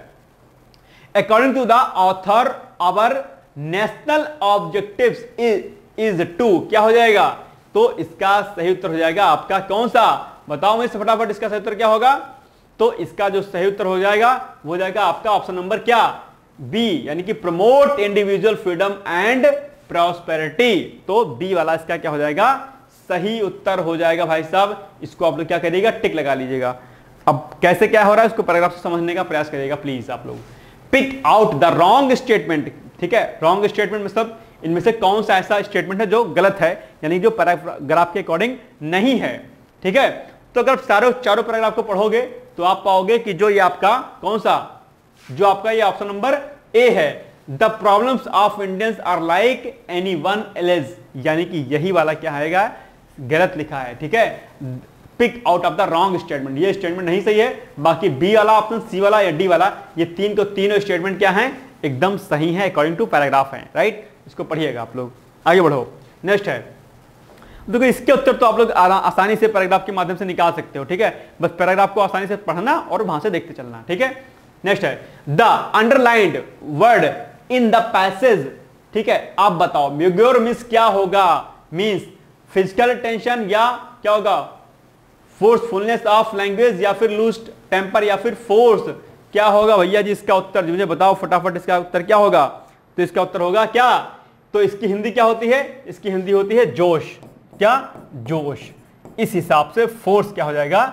according to the author our national objectives is to, क्या हो जाएगा, तो इसका सही उत्तर हो जाएगा आपका कौन सा, बताओ मैं फटाफट, इसका सही उत्तर क्या होगा। तो इसका जो सही उत्तर हो जाएगा वो हो जाएगा आपका ऑप्शन नंबर क्या, बी, यानी कि promote individual freedom and prosperity. तो बी वाला इसका क्या हो जाएगा, सही उत्तर हो जाएगा भाई साहब। इसको आप लोग क्या करिएगा, टिक लगा लीजिएगा। अब कैसे क्या हो रहा है उसको पैराग्राफ से समझने का प्रयास करिएगा प्लीज आप लोग। Pick out the wrong statement, ठीक है। रॉन्ग स्टेटमेंट मतलब इनमें से कौन सा ऐसा स्टेटमेंट है जो गलत है, यानी जो पैराग्राफ के अकॉर्डिंग नहीं है, ठीक है। तो अगर चारों पैराग्राफ को पढ़ोगे तो आप पाओगे कि जो ये आपका कौन सा, जो आपका ये ऑप्शन नंबर ए है, the problems of Indians are like anyone else, यानी कि यही वाला क्या आएगा, गलत लिखा है, ठीक है। Pick out of the wrong statement, ये स्टेटमेंट नहीं सही है। बाकी बी वाला ऑप्शन, सी वाला या डी वाला, ये तीनों स्टेटमेंट क्या है, एकदम सही है, अकॉर्डिंग टू पैराग्राफ है, राइट। इसको पढ़िएगा आप लोग, आगे बढ़ो। नेक्स्ट है, देखो इसके उत्तर तो आप लोग आसानी से पैराग्राफ के माध्यम से निकाल सकते हो, ठीक है। बस पैराग्राफ को आसानी से पढ़ना और वहां से देखते चलना, ठीक है। नेक्स्ट है the underlined word in the passage, ठीक है। आप बताओ म्यूग्योर मींस क्या होगा, मींस फिजिकल टेंशन या क्या होगा, फोर्सफुलनेस ऑफ लैंग्वेज या फिर लूज टेम्पर या फिर फोर्स, क्या होगा भैया जी इसका उत्तर, मुझे बताओ फटाफट इसका उत्तर क्या होगा। तो इसका उत्तर होगा क्या, तो इसकी हिंदी क्या होती है, इसकी हिंदी होती है जोश, क्या, जोश। इस हिसाब से फोर्स क्या हो जाएगा,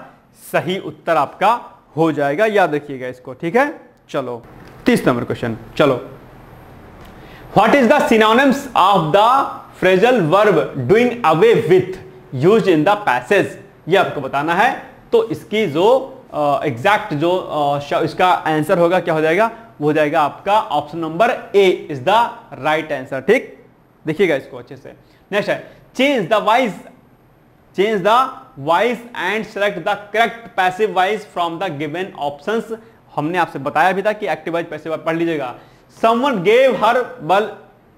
सही उत्तर आपका हो जाएगा, याद रखिएगा इसको, ठीक है। चलो 30 नंबर क्वेश्चन, चलो। What is the synonyms of the phrasal verb doing away with used in the passage, ये आपको बताना है। तो इसकी जो एग्जैक्ट जो इसका आंसर होगा क्या हो जाएगा, वो हो जाएगा आपका option number A is the right answer, ठीक। देखिएगा इसको अच्छे से। नेक्स्ट है change the voice and select the correct passive voice from the given options. हमने आपसे बताया भी था कि एक्टिव वॉइस पैसिव वॉइस पढ़ लीजिएगा। समवन गेव हर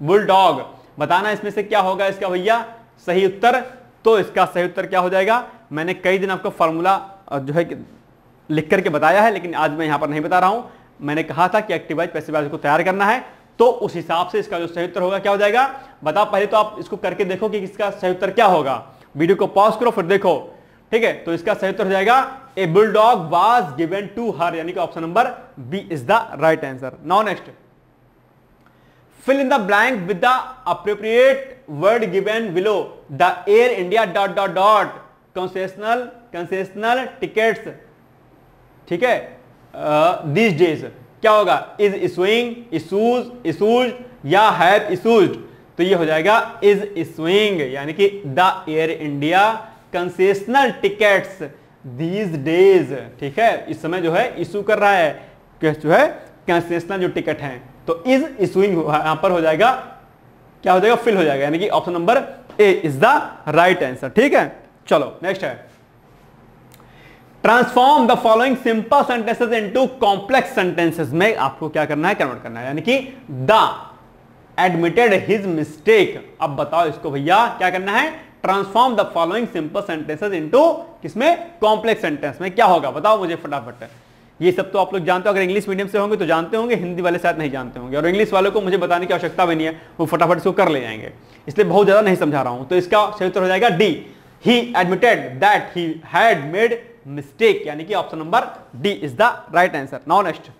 बुलडॉग, बताना इसमें से क्या होगा इसका भैया सही उत्तर। तो इसका सही उत्तर क्या हो जाएगा, मैंने कई दिन आपको फॉर्मूला जो है लिख करके बताया है, लेकिन आज मैं यहां पर नहीं बता रहा हूं। मैंने कहा था कि एक्टिव वॉइस पैसिव वॉइस को तैयार करना है, तो उस हिसाब से इसका जो सही उत्तर होगा क्या हो जाएगा, बताओ। पहले तो आप इसको करके देखो कि इसका सही उत्तर क्या होगा, वीडियो को पॉज करो फिर देखो, ठीक है। तो इसका सही उत्तर हो जाएगा A bulldog was given to her, यानी कि option number B is the right answer. Now next, fill in the blank with the appropriate word given below. The Air India ... concessional tickets, ठीक है, these days क्या होगा, is issuing, issued या have issued। तो ये हो जाएगा is issuing, यानी कि the Air India concessional tickets these days, ठीक है, इस समय जो है इशू कर रहा है, जो है कंसेशनल जो टिकट हैं। तो इज इशूइंग यहां पर हो जाएगा क्या हो जाएगा, फिल हो जाएगा, यानी कि option number A is the right answer, ठीक है। चलो नेक्स्ट है transform the following simple sentences into complex sentences में आपको क्या करना है, कन्वर्ट करना है, यानी कि द एडमिटेड हिज मिस्टेक। अब बताओ इसको भैया क्या करना है, transform the following simple sentences into किसमें, कॉम्प्लेक्स सेंटेंस में। क्या होगा बताओ मुझे फटाफट। ये सब तो आप लोग जानते हो, अगर इंग्लिश मीडियम से होंगे तो जानते होंगे, हिंदी वाले शायद नहीं जानते होंगे, और इंग्लिश वालों को मुझे बताने की आवश्यकता भी नहीं है, वो फटाफट इसको कर ले जाएंगे, इसलिए बहुत ज्यादा नहीं समझा रहा हूं। तो इसका सही उत्तर हो जाएगा D, he admitted that he had made mistake, यानी कि option number D is the right answer. Now next,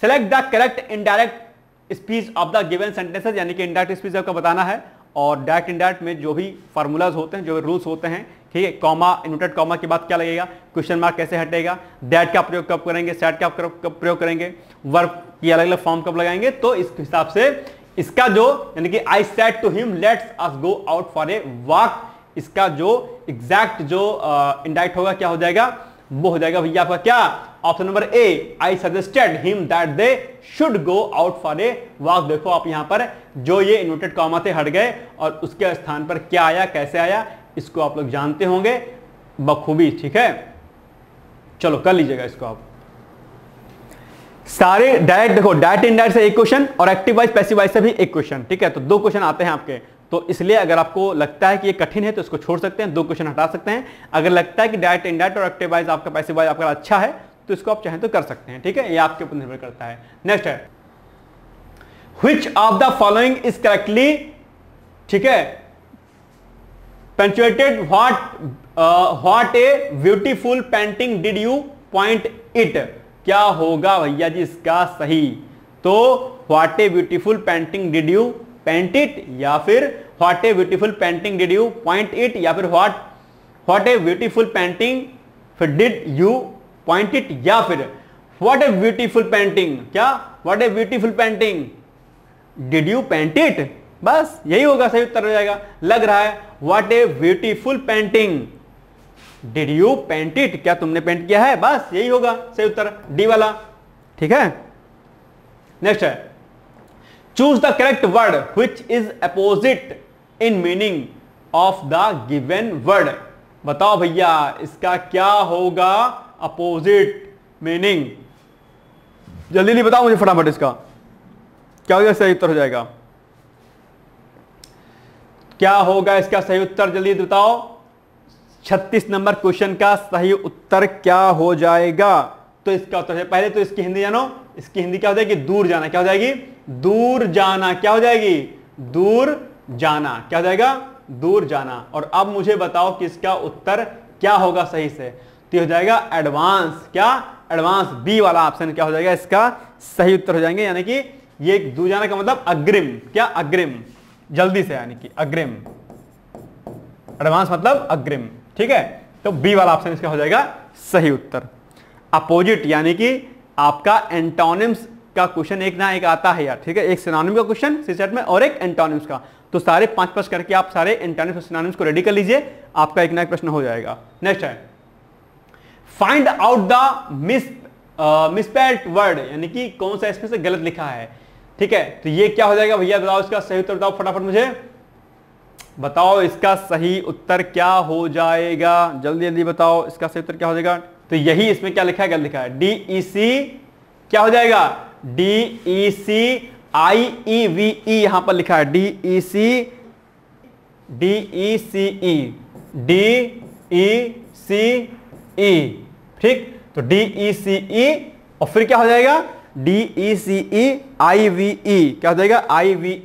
select the correct indirect speech of the given sentences, यानी कि इनडायरेक्ट स्पीच आपको बताना है, और डायरेक्ट इनडायरेक्ट में जो भी फार्मूलाज होते हैं, जो रूल्स होते हैं, ठीक है। कॉमा, इन्वर्टेड कॉमा के बाद क्या लगेगा, क्वेश्चन मार्क कैसे हटेगा, दैट का प्रयोग कब करेंगे, सैट का कब प्रयोग करेंगे, वर्ब की अलग अलग फॉर्म कब लगाएंगे। तो इस हिसाब से इसका जो, यानी कि I said to him let's us go out for a walk, इसका जो एग्जैक्ट जो इंडायरेक्ट होगा क्या हो जाएगा, वो हो जाएगा भैया आपका क्या, option number A, I suggested him that they should go out for a walk. देखो आप यहां पर जो ये इन्वर्टेड कॉमा से हट गए और उसके स्थान पर क्या आया, कैसे आया, इसको आप लोग जानते होंगे बखूबी, ठीक है। चलो कर लीजिएगा इसको आप सारे डायरेक्ट। देखो डायरेक्ट इनडायरेक्ट से एक क्वेश्चन और एक्टिव वाइज पैसिव वाइज से भी एक क्वेश्चन, ठीक है। तो दो क्वेश्चन आते हैं आपके, तो इसलिए अगर आपको लगता है कि ये कठिन है तो इसको छोड़ सकते हैं, दो क्वेश्चन हटा सकते हैं। अगर लगता है कि डायरेक्ट इनडायरेक्ट और एक्टिव वाइज आपका पैसिव वाइज आपका अच्छा है तो इसको आप चाहें तो कर सकते हैं, ठीक है, ये आपके ऊपर निर्भर करता है। नेक्स्ट है which of the following is correctly, ठीक है, punctuated what a beautiful painting did you point it, क्या होगा भैया जी इसका सही। तो what a beautiful painting did you paint it, या फिर what a beautiful painting did you point it, या फिर व्हाट ए ब्यूटीफुल पेंटिंग फिर डिड यू पॉइंट इट, या फिर व्हाट ए ब्यूटीफुल पेंटिंग, क्या what a beautiful painting did you paint it, बस यही होगा सही उत्तर हो जाएगा। लग रहा है what a beautiful painting did you paint it, क्या तुमने पेंट किया है, बस यही होगा सही उत्तर डी वाला, ठीक है। नेक्स्ट है choose the correct word which is opposite in meaning of the given word. बताओ भैया इसका क्या होगा अपोजिट मीनिंग, जल्दी नहीं बताओ मुझे फटाफट, इसका क्या होगा सही उत्तर हो जाएगा, क्या होगा इसका सही उत्तर, जल्दी बताओ। 36 नंबर क्वेश्चन का सही उत्तर क्या हो जाएगा? तो इसका उत्तर है, पहले तो इसकी हिंदी जानो। इसकी हिंदी क्या हो जाएगी? दूर जाना। क्या हो जाएगी? दूर जाना। क्या हो जाएगी? दूर जाना। क्या हो जाएगा? दूर जाना। और अब मुझे बताओ कि इसका उत्तर क्या होगा सही से? तो हो जाएगा एडवांस। क्या? एडवांस। बी वाला ऑप्शन क्या हो जाएगा इसका सही उत्तर हो जाएंगे, यानी कि ये दूर जाना का मतलब अग्रिम। क्या? अग्रिम, जल्दी से, यानी कि अग्रिम। एडवांस मतलब अग्रिम। ठीक है, तो बी वाला ऑप्शन इसका हो जाएगा सही उत्तर। अपोजिट यानी कि आपका एंटोनिम्स का क्वेश्चन एक ना एक आता है यार। ठीक है, एक सिनोनिम का क्वेश्चन सीसेट में और एक एंटोनिम्स का। तो सारे 5-5 करके आप सारे एंटोनिम्स और सिनोनिम्स को रेडी कर लीजिए, आपका एक ना एक प्रश्न हो जाएगा। नेक्स्ट है find out the misspelled word, यानी कि कौन सा इसमें से गलत लिखा है। ठीक है, तो ये क्या हो जाएगा भैया? बताओ इसका सही उत्तर, बताओ फटाफट मुझे बताओ इसका सही उत्तर क्या हो जाएगा, जल्दी जल्दी बताओ इसका सही उत्तर क्या हो जाएगा। तो यही इसमें क्या लिखा है? गलत लिखा है। DEC क्या हो जाएगा? DECIEVE यहां पर लिखा है DECE ठीक, तो DECE और फिर क्या हो जाएगा? DECEIVE क्या हो जाएगा? IVE।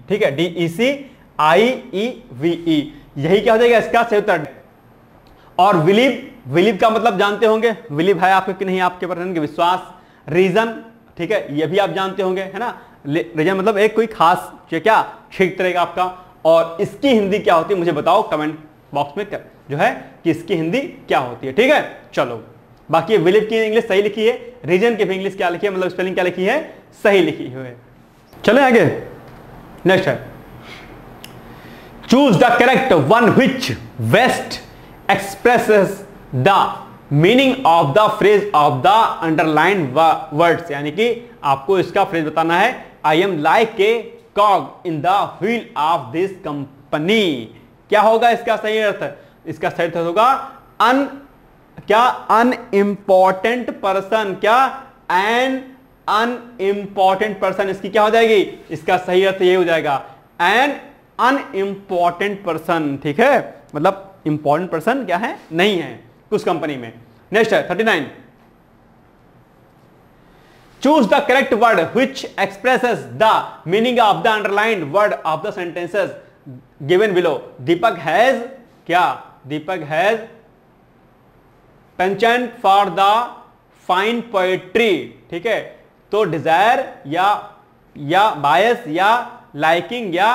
ठीक है, DECIEVE यही क्या हो जाएगा इसका सही उत्तर। और विलीव का मतलब जानते होंगे, विलीव है आपके कि नहीं आपके पर्सन के विश्वास। रीजन, ठीक है, ये भी आप जानते होंगे, है ना। रीजन मतलब एक कोई खास क्या क्षेत्र रहेगा आपका। और इसकी हिंदी क्या होती है मुझे बताओ कमेंट बॉक्स में, जो है कि इसकी हिंदी क्या होती है। ठीक है, चलो बाकी विलीव की इंग्लिश सही लिखी है, रीजन की भी इंग्लिश क्या लिखी है, मतलब स्पेलिंग क्या लिखी है, सही लिखी है। चले आगे। नेक्स्ट है choose the correct one which best expresses the meaning of the phrase of the underlined words, यानी कि आपको इसका फ्रेज बताना है। I am like a cog in the wheel of this company. क्या होगा इसका सही अर्थ? इसका सही अर्थ होगा अनइम्पॉर्टेंट पर्सन। क्या? An unimportant person. इसकी क्या हो जाएगी? इसका सही अर्थ ये हो जाएगा एन अनइम्पॉर्टेंट पर्सन। ठीक है, मतलब इंपॉर्टेंट पर्सन क्या है? नहीं है उस कंपनी में। नेक्स्ट है 39 choose the correct word which expresses the meaning of the underlined word of the sentences given below. Deepak has क्या? Deepak has penchant for the fine poetry. ठीक है, तो डिजायर या बायस या लाइकिंग या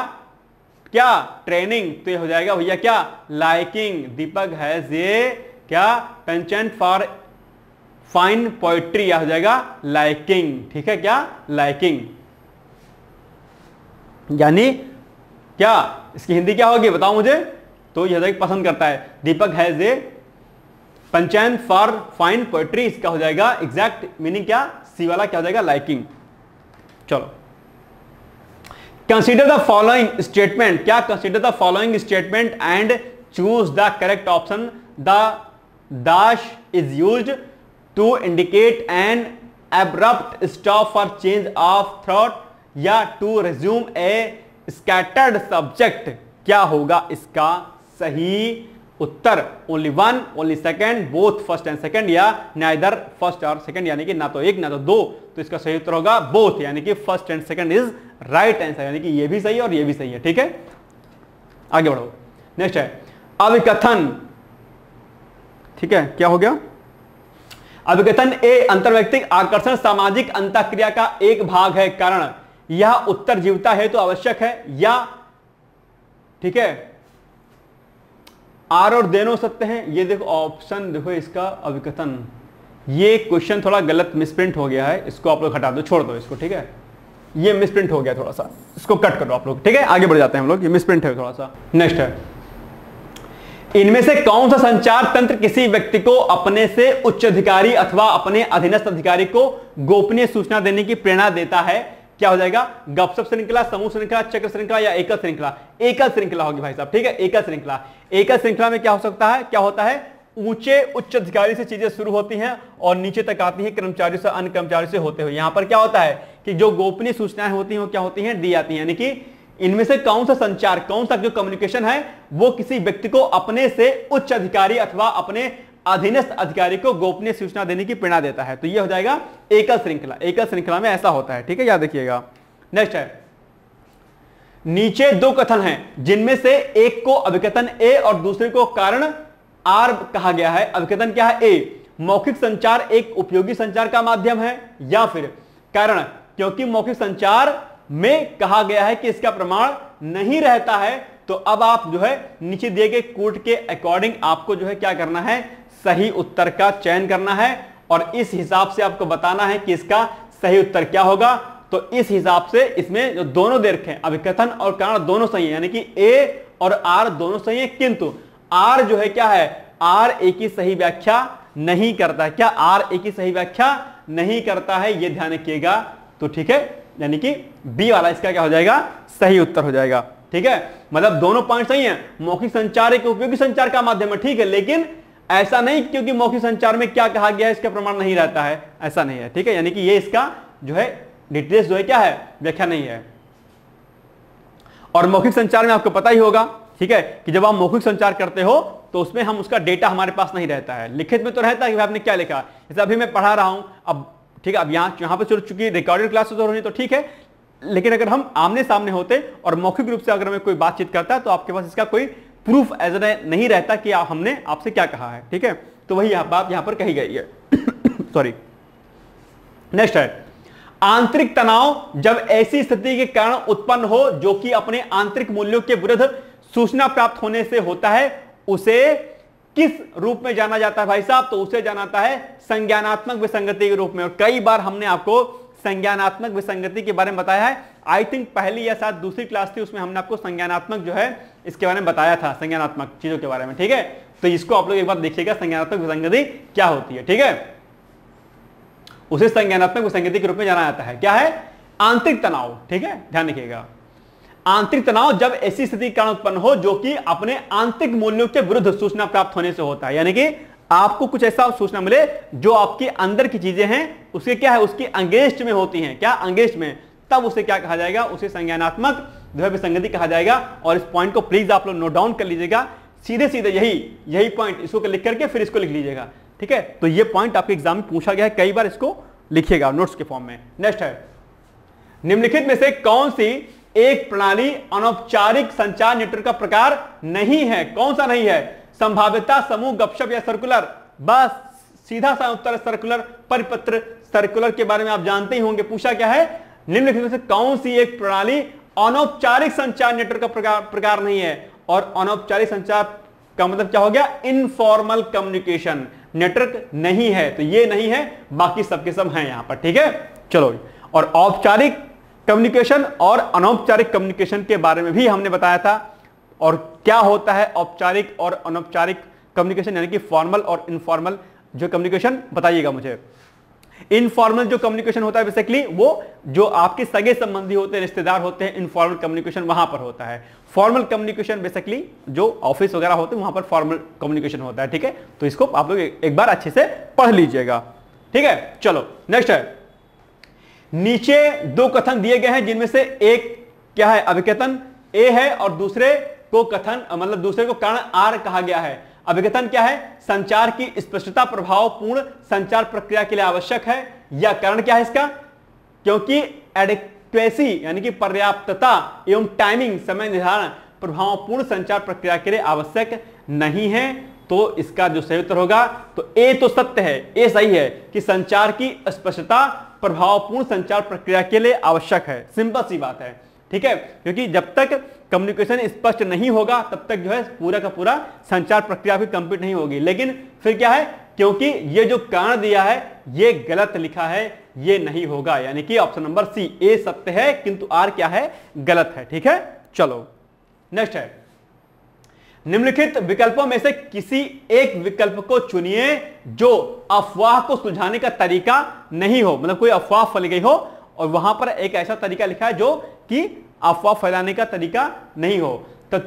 क्या ट्रेनिंग, तो ये हो जाएगा भैया क्या? लाइकिंग। दीपक हैज ये क्या? पेंचेंट फॉर फाइन पोएट्री, या हो जाएगा लाइकिंग। ठीक है, क्या? लाइकिंग। यानी क्या इसकी हिंदी क्या होगी बताओ मुझे? तो यह पसंद करता है। Deepak has a penchant for fine poetry, इसका हो जाएगा एग्जैक्ट मीनिंग क्या? सी वाला क्या हो जाएगा? लाइकिंग। चलो कंसीडर द फॉलोइंग स्टेटमेंट। क्या? Consider the following statement and choose the correct option. The dash is used to indicate an abrupt stop for change of thought या to resume a scattered subject। क्या होगा इसका सही उत्तर? Only one, only second, both first and second, या नाइदर फर्स्ट और सेकंड, यानी कि ना तो एक ना तो दो। तो इसका सही उत्तर होगा बोथ, यानी कि first and second is right answer, यानी कि ये भी सही है और ये भी सही है। ठीक है, आगे बढ़ो। नेक्स्ट है अभिकथन। ठीक है, क्या हो गया? अभिकथन ए अंतर्वैयक्तिक आकर्षण सामाजिक अंतःक्रिया का एक भाग है, कारण यह उत्तर जीवता है तो आवश्यक है, या ठीक है आर और देनो सत्य है। ये देखो ऑप्शन देखो इसका अभिकथन, ये क्वेश्चन थोड़ा गलत मिसप्रिंट हो गया है, इसको आप लोग हटा दो, छोड़ दो इसको। ठीक है, ये मिसप्रिंट हो गया थोड़ा सा, इसको कट करो आप लोग। ठीक है, आगे बढ़ जाते हैं हम लोग, ये मिसप्रिंट है थोड़ा सा। नेक्स्ट है इनमें से कौन सा संचार तंत्र किसी व्यक्ति को अपने से उच्च अधिकारी अथवा अपने अधीनस्थ अधिकारी को गोपनीय सूचना देने की प्रेरणा देता है? क्या हो जाएगा? गपशप श्रृंखला, समूह श्रृंखला, चक्र श्रृंखला या एकल श्रृंखला? एकल श्रृंखला होगी भाई साहब। ठीक है, एकल श्रृंखला। एकल श्रृंखला में क्या हो सकता है? क्या होता है? ऊंचे उच्च अधिकारी से चीजें शुरू होती हैं और नीचे तक आती हैं कर्मचारियों से अन्य कर्मचारियों से होते हुए। यहां पर क्या होता है कि जो गोपनीय सूचनाएं होती हैं वो क्या होती हैं? दी जाती हैं, यानी कि इनमें से कौन सा संचार, कौन सा जो कम्युनिकेशन है वो किसी व्यक्ति को अपने से उच्च अधिकारी अथवा अपने अधीनस्थ अधिकारी को गोपनीय सूचना देने की प्रेरणा देता है। तो ये हो जाएगा एकल श्रृंखला। एकल श्रृंखला में ऐसा होता है, ठीक है, याद रखिएगा। नेक्स्ट है, नीचे दो कथन हैं जिनमें से एक को अभिकथन ए और दूसरे को कारण आर कहा गया है। अभिकथन क्या है? ए, मौखिक संचार एक उपयोगी संचार का माध्यम है, या फिर कारण, क्योंकि मौखिक संचार में कहा गया है कि इसका प्रमाण नहीं रहता है। तो अब आप जो है नीचे दिए गए कोड के अकॉर्डिंग आपको जो है क्या करना है, सही उत्तर का चयन करना है और इस हिसाब से आपको बताना है कि इसका सही उत्तर क्या होगा। तो इस हिसाब से इसमें जो दोनों दे रखे हैं अभिकथन और कारण दोनों सही है, यानी कि ए और आर दोनों सही है, किंतु आर जो है क्या है, आर ए की सही व्याख्या नहीं करता है। क्या आर ए की सही व्याख्या नहीं करता है, यह ध्यान रखिएगा। तो ठीक है, यानी कि बी वाला इसका क्या हो जाएगा, सही उत्तर हो जाएगा। ठीक है, मतलब दोनों पॉइंट सही है। मौखिक संचार एक उपयोगी संचार का माध्यम है, ठीक है, लेकिन ऐसा नहीं क्योंकि मौखिक संचार में क्या कहा गया है इसका प्रमाण नहीं रहता है, ऐसा नहीं है। ठीक है, यानी कि ये इसका जो है डिटेल्स जो है क्या है, व्याख्या नहीं है। और मौखिक संचार में आपको पता ही होगा, ठीक है, कि जब आप मौखिक संचार करते हो तो उसमें हम उसका डेटा हमारे पास नहीं रहता है, लिखित में तो रहता है कि आपने क्या लिखा। जैसे अभी मैं पढ़ा रहा हूं, अब ठीक है, अब यहाँ पे चुकी है रिकॉर्डेड क्लास तो होनी तो ठीक है, लेकिन अगर हम आमने सामने होते और मौखिक रूप से अगर मैं कोई बातचीत करता तो आपके पास इसका कोई प्रूफ एज नहीं रहता कि हमने आपसे क्या कहा है। ठीक है, तो वही बात यहां पर कही गई है। सॉरी। नेक्स्ट है, आंतरिक तनाव जब ऐसी स्थिति के कारण उत्पन्न हो जो कि अपने आंतरिक मूल्यों के विरुद्ध सूचना प्राप्त होने से होता है, उसे किस रूप में जाना जाता है भाई साहब? तो उसे जाना जाता है संज्ञानात्मक विसंगति के रूप में। और कई बार हमने आपको संज्ञानात्मक विसंगति के बारे में बताया है। आई थिंक पहली या शायद दूसरी क्लास थी, उसमें हमने आपको संज्ञानात्मक जो है इसके बारे में बताया था, संज्ञानात्मक चीजों के बारे में। ठीक है, तो इसको आप लोग एक बार देखिएगा, संज्ञानात्मक विसंगति क्या होती है। ठीक है, उसे संज्ञानात्मक विसंगति के रूप में जाना जाता है। क्या है? आंतरिक तनाव। ठीक है, ध्यान रखिएगा, आंतरिक तनाव जब ऐसी स्थिति कारण उत्पन्न हो जो कि अपने आंतरिक मूल्यों के विरुद्ध सूचना प्राप्त होने से होता है, यानी कि आपको कुछ ऐसा सूचना मिले जो आपके अंदर की चीजें हैं उसके क्या है, उसके अंगेंस्ट में होती हैं। क्या? अंगेंस्ट में। तब उसे क्या कहा जाएगा? उसे संज्ञानात्मक विसंगति कहा जाएगा। और इस पॉइंट को प्लीज आप लोग नोट डाउन कर लीजिएगा, सीधे सीधे यही पॉइंट इसको लिख करके फिर इसको लिख लीजिएगा। ठीक है, तो ये पॉइंट आपके एग्जाम में पूछा गया है कई बार, इसको लिखिएगा नोट्स के फॉर्म में। नेक्स्ट है, निम्नलिखित में से कौन सी एक प्रणाली अनौपचारिक संचार नेटवर्क का प्रकार नहीं है? कौन सा नहीं है? संभाव्यता समूह, गपशप या सर्कुलर? बस सीधा सा उत्तर सर्कुलर। परिपत्र सर्कुलर के बारे में आप जानते ही होंगे, पूछा क्या है, निम्नलिखित में से कौन सी एक प्रणाली अनौपचारिक संचार नेटवर्क का प्रकार नहीं है? और अनौपचारिक संचार का मतलब क्या हो गया? इनफॉर्मल कम्युनिकेशन नेटवर्क नहीं है, तो ये नहीं है, बाकी सबके सब हैं यहां पर। ठीक है, चलो। और औपचारिक कम्युनिकेशन और अनौपचारिक कम्युनिकेशन के बारे में भी हमने बताया था। और क्या होता है औपचारिक और अनौपचारिक कम्युनिकेशन, यानी कि फॉर्मल और इनफॉर्मल जो कम्युनिकेशन, बताइएगा मुझे। इनफॉर्मल जो कम्युनिकेशन होता है बेसिकली वो जो आपके सगे संबंधी होते हैं, रिश्तेदार होते हैं, इनफॉर्मल कम्युनिकेशन वहां पर होता है। फॉर्मल कम्युनिकेशन बेसिकली जो ऑफिस वगैरह होते हैं वहां पर फॉर्मल कम्युनिकेशन होता है। ठीक है, तो इसको आप लोग एक बार अच्छे से पढ़ लीजिएगा। ठीक है, चलो नेक्स्ट है, नीचे दो कथन दिए गए हैं जिनमें से एक क्या है, अभिकथन ए है और दूसरे को कथन मतलब दूसरे को कारण आर कहा गया है। अभिकथन क्या है? संचार की स्पष्टता प्रभावपूर्ण संचार प्रक्रिया के लिए आवश्यक है। या कारण क्या है इसका? क्योंकि एडिक्वेसी यानी कि पर्याप्तता एवं टाइमिंग, समय निर्धारण प्रभावपूर्ण संचार प्रक्रिया के लिए आवश्यक नहीं है। तो इसका जो सही उत्तर होगा, तो ए तो सत्य है, ए सही है कि संचार की स्पष्टता प्रभावपूर्ण संचार प्रक्रिया के लिए आवश्यक है। सिंपल सी बात है। ठीक है, क्योंकि जब तक कम्युनिकेशन स्पष्ट नहीं होगा तब तक जो है पूरा का पूरा संचार प्रक्रिया भी कंप्लीट नहीं होगी। लेकिन फिर क्या है, क्योंकि ये जो कारण दिया है ये गलत लिखा है, ये नहीं होगा, यानी कि ऑप्शन नंबर सी, ए सत्य है किंतु आर क्या है, गलत है। ठीक है, चलो नेक्स्ट है, निम्नलिखित विकल्पों में से किसी एक विकल्प को चुनिए जो अफवाह को सुलझाने का तरीका नहीं हो। मतलब कोई अफवाह फैल गई हो और वहां पर एक ऐसा तरीका लिखा है जो कि अफवाह फैलाने का तरीका नहीं हो। तो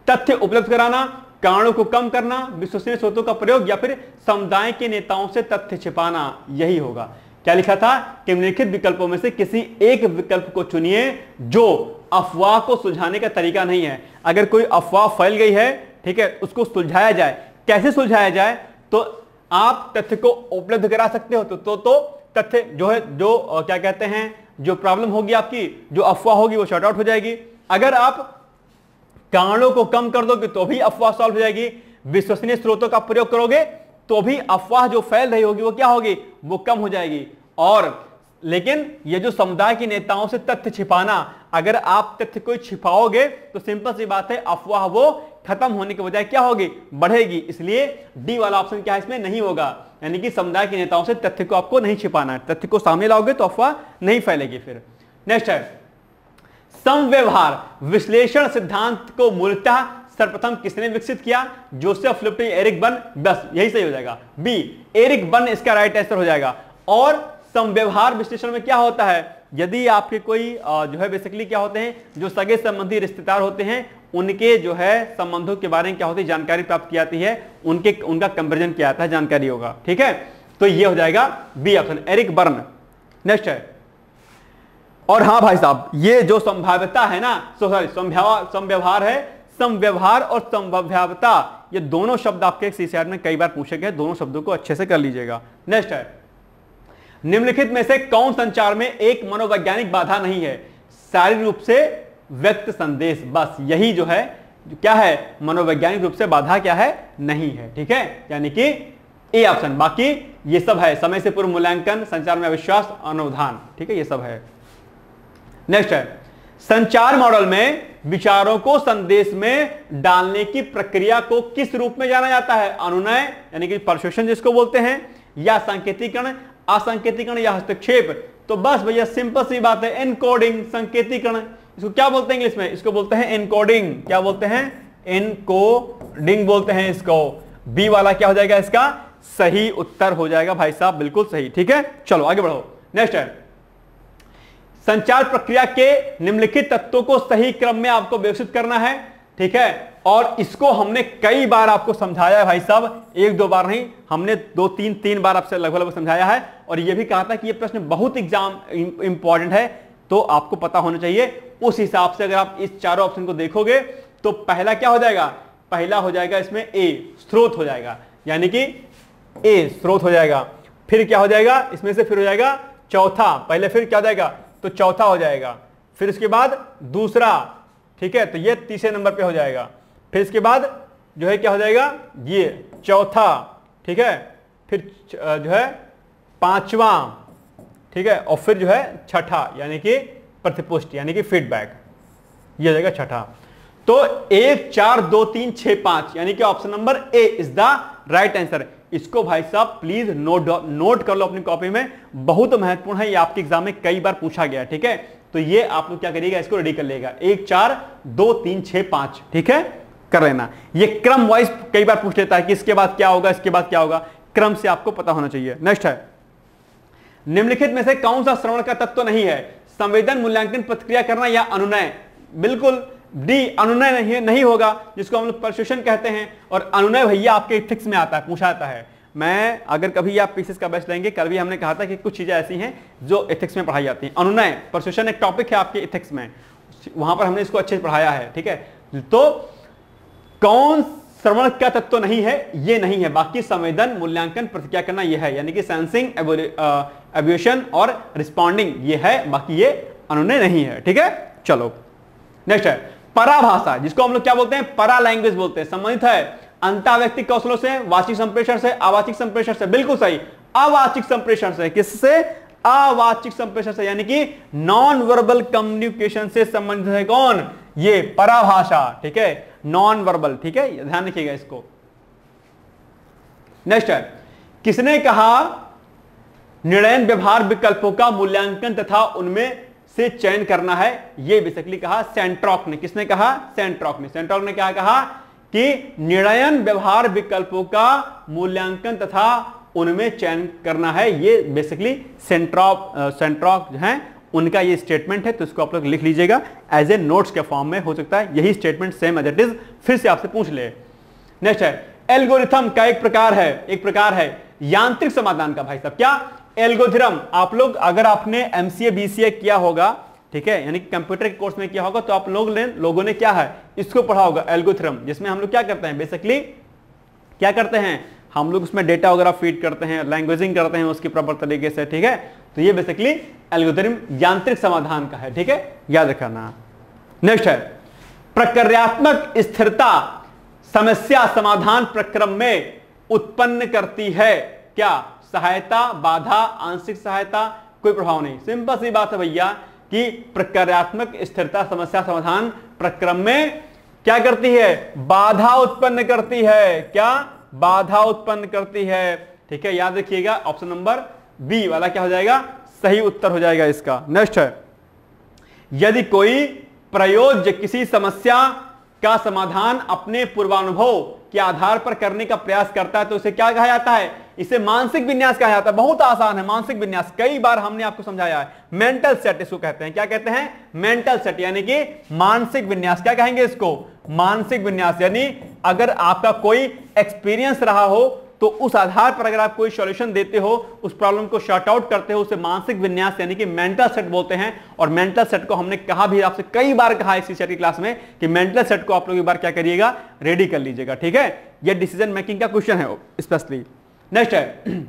तथ्य उपलब्ध कराना, कारणों को कम करना, विश्वसनीय स्रोतों का प्रयोग या फिर समुदाय के नेताओं से तथ्य छिपाना, यही होगा। क्या लिखा था कि निम्नलिखित विकल्पों में से किसी एक विकल्प को चुनिए जो अफवाह को सुलझाने का तरीका नहीं है। अगर कोई अफवाह फैल गई है, ठीक है, उसको सुलझाया जाए। कैसे सुलझाया जाए? तो आप तथ्य को उपलब्ध करा सकते हो, तो तथ्य जो है, जो क्या कहते हैं, जो प्रॉब्लम होगी आपकी, जो अफवाह होगी वो शॉर्ट आउट हो जाएगी। अगर आप कारणों को कम कर दोगे तो भी अफवाह सॉल्व हो जाएगी। विश्वसनीय स्रोतों का प्रयोग करोगे तो भी अफवाह जो फैल रही होगी वो क्या होगी, वो कम हो जाएगी। और लेकिन ये जो समुदाय के नेताओं से तथ्य छिपाना, अगर आप तथ्य को छिपाओगे तो सिंपल सी बात है, अफवाह वो खत्म होने के बजाय क्या होगी, बढ़ेगी। इसलिए डी वाला ऑप्शन क्या है, इसमें नहीं होगा। यानी कि समुदाय के नेताओं से तथ्य को आपको नहीं छिपाना है, तथ्य को सामने लाओगे तो अफवाह नहीं फैलेगी। फिर नेक्स्ट है समव्यवहार विश्लेषण सिद्धांत को मूलतः सर्वप्रथम किसने विकसित किया? Joseph Lipton, Eric Berne. बस यही सही हो जाएगा, बी एरिक बर्न इसका राइट आंसर हो जाएगा। और समव्यवहार विश्लेषण में क्या होता है, यदि आपके कोई जो है बेसिकली क्या होते हैं, जो सगे संबंधी रिश्तेदार होते हैं, उनके जो है संबंधों के बारे में क्या होती है, जानकारी प्राप्त की जाती है, उनका कंपैरिजन किया जाता है, जानकारी होगा। ठीक है, तो ये हो जाएगा B option, Eric Berne. Next है, और हाँ भाई साहब, ये जो संभाव्यता है ना, सॉरी समव्यवहार है, समव्यवहार और संभाव्यता, ये दोनों शब्द आपके सीसीआर में कई बार पूछे गए, दोनों शब्दों को अच्छे से कर लीजिएगा। नेक्स्ट है, निम्नलिखित में से कौन संचार में एक मनोवैज्ञानिक बाधा नहीं है? शारीरिक रूप से व्यक्त संदेश। बस यही जो है, क्या है, मनोवैज्ञानिक रूप से बाधा क्या है, नहीं है। ठीक है, यानी कि ए ऑप्शन। बाकी ये सब है, समय से पूर्व मूल्यांकन, संचार में अविश्वास, अनवधान। ठीक है, ये सब है। नेक्स्ट है, संचार मॉडल में विचारों को संदेश में डालने की प्रक्रिया को किस रूप में जाना जाता है? अनुनय यानी कि परसुएशन जिसको बोलते हैं, या संकेतीकरण, असंकेतीकरण, या हस्तक्षेप। तो बस भैया सिंपल सी बात है, एनकोडिंग, संकेतीकरण। इसको क्या बोलते हैं इंग्लिश में? इसको बोलते हैं एनकोडिंग। क्या बोलते हैं? एनकोडिंग बोलते हैं इसको। बी वाला क्या हो जाएगा, इसका सही उत्तर हो जाएगा भाई साहब, बिल्कुल सही। ठीक है, चलो आगे बढ़ो। नेक्स्ट है, संचार प्रक्रिया के निम्नलिखित तत्वों को सही क्रम में आपको विकसित करना है। ठीक है, और इसको हमने कई बार आपको समझाया है भाई साहब, एक दो बार नहीं, हमने तीन बार आपसे लगभग समझाया है। और यह भी कहा था कि यह प्रश्न बहुत एग्जाम इंपॉर्टेंट है, तो आपको पता होना चाहिए। उस हिसाब से अगर आप इस चारों ऑप्शन को देखोगे तो पहला क्या हो जाएगा, पहला हो जाएगा इसमें ए स्रोत हो जाएगा, यानी कि ए स्रोत हो जाएगा। फिर क्या हो जाएगा इसमें से, फिर हो जाएगा चौथा, पहले फिर क्या हो जाएगा, तो चौथा हो जाएगा। फिर इसके बाद दूसरा, ठीक है, तो ये तीसरे नंबर पे हो जाएगा। फिर इसके बाद जो है क्या हो जाएगा, ये चौथा, ठीक है, फिर जो है पांचवा, ठीक है, और फिर जो है छठा, यानी कि प्रतिपुष्टि, यानी कि फीडबैक, ये हो जाएगा छठा। तो 1 4 2 3 6 5, यानी कि option number A is the right answer. इसको भाई साहब प्लीज नोट कर लो अपनी कॉपी में, बहुत महत्वपूर्ण है, ये आपके एग्जाम में कई बार पूछा गया। ठीक है, तो ये आप लोग क्या करिएगा, इसको रेडी कर लेगा, 1 4 2 3 6 5। ठीक है, कर लेना। ये क्रम वाइज कई बार पूछ लेता है कि इसके बाद क्या होगा, इसके बाद क्या होगा, क्रम से आपको पता होना चाहिए। नेक्स्ट है, निम्नलिखित में से कौन सा श्रवण का तत्व नहीं है? संवेदन, मूल्यांकन, प्रतिक्रिया करना, या अनुनय। बिल्कुल डी अनुनय नहीं होगा, जिसको हम लोग परसुएशन कहते हैं। और अनुनय भैया आपके इथिक्स में आता है, पूछा जाता है। मैं अगर कभी आप पीसीएस का बैच लेंगे, कल भी हमने कहा था कि कुछ चीजें ऐसी हैं जो इथिक्स में पढ़ाई जाती हैं। अनुनय, परसुएशन एक टॉपिक है आपके इथिक्स में, वहां पर हमने इसको अच्छे से पढ़ाया है। ठीक है, तो कौन श्रवण का तत्व नहीं है? ये नहीं है। बाकी संवेदन, मूल्यांकन, प्रतिक्रिया करना ये है, यानी कि सेंसिंग, एवोल्यूशन और रिस्पॉन्डिंग ये है, बाकी ये अनुनय नहीं है। ठीक है, चलो नेक्स्ट है, पराभाषा, जिसको हम लोग क्या बोलते हैं, परा लैंग्वेज बोलते हैं, संबंधित है अंतःव्यक्तिक कौशलों से, वाचिक संप्रेषण से, अवाचिक संप्रेषण से। बिल्कुल सही, अवाचिक संप्रेषण से। किससे? अवाचिक संप्रेषण से, यानी कि नॉन वर्बल कम्युनिकेशन से संबंधित है कौन? ये पराभाषा। ठीक है, नॉन वर्बल। ठीक है, ध्यान रखिएगा इसको। नेक्स्ट है, किसने कहा निर्णयन व्यवहार विकल्पों का मूल्यांकन तथा उनमें से चयन करना है? ये बेसिकली कहा सेंट्रॉक ने। किसने कहा? सेंट्रॉक ने। सेंट्रॉक ने क्या कहा कि निर्णयन व्यवहार विकल्पों का मूल्यांकन तथा उनमें चयन करना है। ये बेसिकली सेंट्रॉक जो है उनका ये स्टेटमेंट है, तो इसको आप लोग लिख लीजिएगा एज ए नोट्स के फॉर्म में। हो सकता है यही statement same as it is फिर से आपसे पूछ ले। नेक्स्ट है, एल्गोरिथम का एक प्रकार है यांत्रिक समाधान का। भाई साहब क्या एल्गोरिथम, आप लोग अगर आपने एमसीए बीसीए किया होगा, ठीक है, यानी कंप्यूटर के कोर्स में किया होगा, तो आप लोगों ने क्या है इसको पढ़ा होगा एल्गोरिथम, जिसमें हम लोग क्या करते हैं, बेसिकली क्या करते हैं, हम लोग उसमें डेटा वगैरह फीड करते हैं, लैंग्वेजिंग करते हैं उसकी प्रॉपर तरीके से, ठीक है। तो ये बेसिकली एल्गोरिथम यांत्रिक समाधान का है, ठीक है, याद रखना। नेक्स्ट है प्रक्रियात्मक स्थिरता समस्या समाधान प्रक्रम में उत्पन्न करती है क्या, सहायता, बाधा, आंशिक सहायता, कोई प्रभाव नहीं। सिंपल सी बात है भैया कि प्रक्रियात्मक स्थिरता समस्या समाधान प्रक्रम में क्या करती है, बाधा उत्पन्न करती है, क्या, बाधा उत्पन्न करती है, ठीक है, याद रखिएगा। ऑप्शन नंबर बी वाला क्या हो जाएगा, सही उत्तर हो जाएगा इसका। नेक्स्ट है यदि कोई प्रयोज्य किसी समस्या का समाधान अपने पूर्वानुभव के आधार पर करने का प्रयास करता है तो इसे क्या कहा जाता है, इसे मानसिक विन्यास कहा जाता है। बहुत आसान है मानसिक विन्यास, कई बार हमने आपको समझाया है। मेंटल सेट इसको कहते हैं, क्या कहते हैं, मेंटल सेट, यानी कि मानसिक विन्यास। क्या कहेंगे इसको, मानसिक विन्यास। यानी अगर आपका कोई एक्सपीरियंस रहा हो तो उस आधार पर अगर आप कोई सॉल्यूशन देते हो, उस प्रॉब्लम को शॉर्ट आउट करते हो, उसे मानसिक विन्यास यानी कि मेंटल सेट बोलते हैं। और मेंटल सेट को हमने कहा भी, आपसे कई बार कहा इसी सेट की क्लास में कि मेंटल सेट को आप लोग एक बार क्या करिएगा, रेडी कर लीजिएगा, ठीक है। यह डिसीजन मेकिंग का क्वेश्चन है स्पेशली। नेक्स्ट है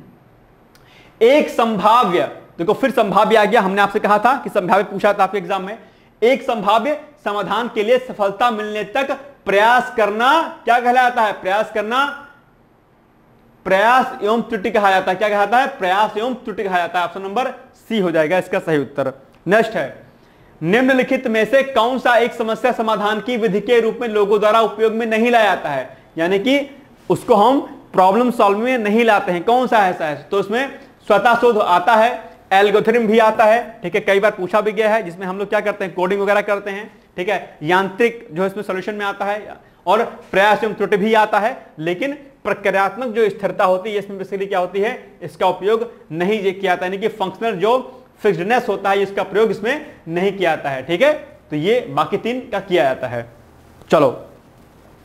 एक संभाव्य, देखो फिर संभाव्य आ गया, हमने आपसे कहा था कि संभाव्य पूछा था आपके एग्जाम में। एक संभाव्य समाधान के लिए सफलता मिलने तक प्रयास करना क्या कहलाता है, प्रयास करना, प्रयास एवं त्रुटि कहा जाता है। क्या कहा जाता है, प्रयास एवं त्रुटि कहा जाता है। ऑप्शन नंबर सी हो जाएगा इसका सही उत्तर। नेक्स्ट है निम्नलिखित में से कौन सा एक समस्या समाधान की विधि के रूप में लोगों द्वारा उपयोग में नहीं लाया जाता है, यानी कि उसको हम प्रॉब्लम सॉल्व में नहीं लाते हैं, कौन सा ऐसा है। तो उसमें स्वतः शोध आता है, एल्गोरिथम भी आता है, ठीक है, कई बार पूछा भी गया है, जिसमें हम लोग क्या करते हैं, कोडिंग वगैरह करते हैं, ठीक है, यांत्रिक जो इसमें सॉल्यूशन में आता है, और प्रयास एवं त्रुटि भी आता है। लेकिन प्रक्रियात्मक जो स्थिरता होती है इसमें बेसिकली क्या होती है, इसका उपयोग नहीं किया जाता है, यानी कि फंक्शनल जो फिक्स्डनेस होता है इसका प्रयोग इसमें नहीं किया जाता है, ठीक है। तो ये बाकी तीन का किया जाता है। चलो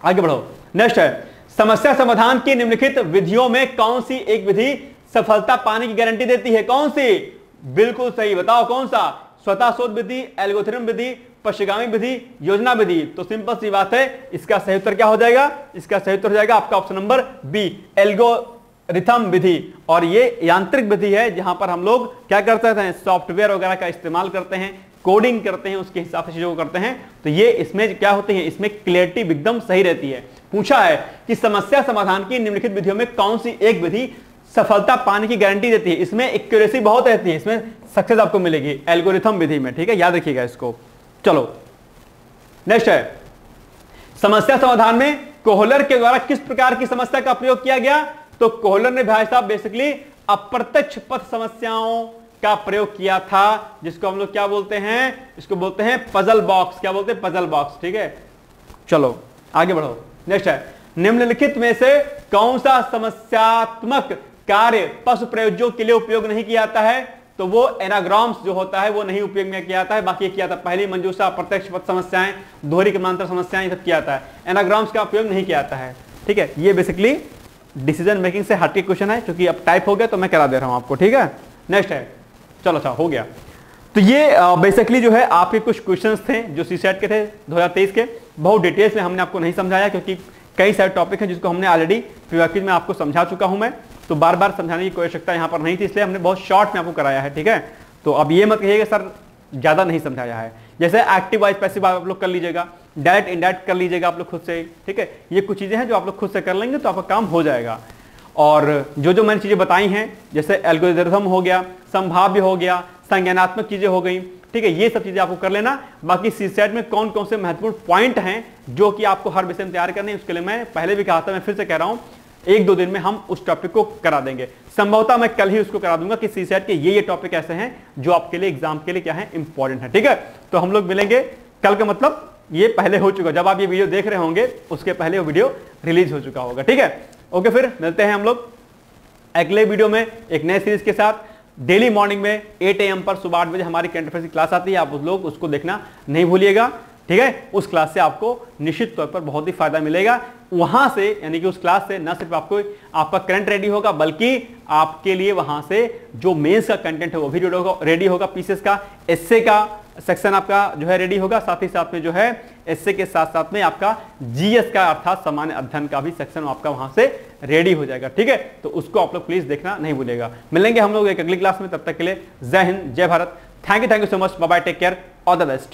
आगे बढ़ो। नेक्स्ट है समस्या समाधान की निम्नलिखित विधियों में कौन सी एक विधि सफलता पाने की गारंटी देती है, कौन सी, बिल्कुल सही, बताओ कौन सा, स्वतः शोध विधि, एल्गोरिथम विधि, पश्चिगामी विधि, योजना विधि। तो सिंपल सी बात है, इसका सही उत्तर क्या हो जाएगा, इसका सही उत्तर हो जाएगा आपका ऑप्शन नंबर बी, एल्गोरिथम विधि। और ये यांत्रिक विधि है जहां पर हम लोग क्या करते हैं, सॉफ्टवेयर वगैरह का इस्तेमाल करते हैं, कोडिंग करते हैं, उसके हिसाब से चीजों को करते हैं। तो ये इसमें क्या होती है, इसमें क्लियरिटी एकदम सही रहती है। पूछा है कि समस्या समाधान की निम्नलिखित विधियों में कौन सी एक विधि सफलता पाने की गारंटी देती है, इसमें एक्यूरेसी बहुत रहती है, इसमें सक्सेस आपको मिलेगी एल्गोरिथम विधि में, ठीक है, याद रखिएगा इसको। चलो नेक्स्ट है समस्या समाधान में कोहलर के द्वारा किस प्रकार की समस्या का प्रयोग किया गया। तो कोहलर ने भाई साहब बेसिकली अप्रत्यक्ष पथ समस्याओं का प्रयोग किया था, जिसको हम लोग क्या बोलते हैं, इसको बोलते हैं पजल बॉक्स। क्या बोलते हैं, पजल बॉक्स, ठीक है। चलो आगे बढ़ो। नेक्स्ट है निम्नलिखित में से कौन सा समस्यात्मक कार्य पशु प्रयोज्यों के लिए उपयोग नहीं किया जाता है। तो वो एनाग्राम्स जो होता है वो नहीं उपयोग में किया जाता है, बाकी किया जाता है पहली मंजूषा, प्रत्यक्ष पथ समस्याएं, दोहरी क्रमांतर समस्याएं, सब किया जाता है, एनाग्राम्स का उपयोग नहीं किया जाता है, ठीक है। ये बेसिकली डिसीजन मेकिंग से हटके क्वेश्चन है, क्योंकि अब टाइप हो गया तो मैं करा दे रहा हूं आपको, ठीक है। नेक्स्ट है, चलो अच्छा हो गया। तो ये बेसिकली जो है आपके कुछ क्वेश्चंस थे जो सीसेट के थे 2023 के, बहुत डिटेल्स में हमने आपको नहीं समझाया क्योंकि कई सारे टॉपिक हैं जिसको हमने ऑलरेडी प्रीवियस में आपको समझा चुका हूं मैं, तो बार बार समझाने की कोई आवश्यकता यहां पर नहीं थी, इसलिए हमने बहुत शॉर्ट में आपको कराया है, ठीक है। तो अब ये मत कहिएगा सर ज्यादा नहीं समझाया है, जैसे एक्टिव वाइज पैसिव आप लोग कर लीजिएगा, डायरेक्ट इनडायरेक्ट कर लीजिएगा आप लोग खुद से, ठीक है। ये कुछ चीजें हैं जो आप लोग खुद से कर लेंगे तो आपका काम हो जाएगा। और जो जो मैंने चीजें बताई हैं, जैसे एल्गोरिथम हो गया, संभाव्य हो गया, संज्ञानात्मक चीजें हो गई, ठीक है, ये सब चीजें आपको कर लेना। बाकी सीसेट में कौन कौन से महत्वपूर्ण पॉइंट हैं जो कि आपको हर विषय में तैयार करने हैं, उसके लिए मैं पहले भी कहा था, मैं फिर से कह रहा हूं, 1-2 दिन में हम उस टॉपिक को करा देंगे। संभवतः मैं कल ही उसको करा दूंगा कि सीसेट के ये टॉपिक ऐसे हैं जो आपके लिए एग्जाम के लिए क्या है, इंपॉर्टेंट है, ठीक है। तो हम लोग मिलेंगे कल का, मतलब ये पहले हो चुका, जब आप ये वीडियो देख रहे होंगे उसके पहले वो वीडियो रिलीज हो चुका होगा, ठीक है। ओके, फिर मिलते हैं हम लोग अगले वीडियो में एक नए सीरीज के साथ। डेली मॉर्निंग में 8 AM पर सुबह 8 बजे हमारी करंट अफेयर्स की क्लास आती है, आप उस लोग उसको देखना नहीं भूलिएगा, ठीक है। उस क्लास से आपको निश्चित तौर पर बहुत ही फायदा मिलेगा। वहां से यानी कि उस क्लास से न सिर्फ आपको आपका करंट रेडी होगा, बल्कि आपके लिए वहां से जो मेंस का कंटेंट है वो भी रेडी होगा, पीसेस का, एस्से का सेक्शन आपका जो है रेडी होगा, साथ ही साथ में जो है एस्से के साथ साथ में आपका जीएस का अर्थात सामान्य अध्ययन का भी सेक्शन आपका वहां से रेडी हो जाएगा। ठीक है, तो उसको आप लोग प्लीज देखना नहीं भूलेगा। मिलेंगे हम लोग एक अगली क्लास में, तब तक के लिए जय हिंद, जय Bharat. Thank you so much, bye bye, take care, all the best.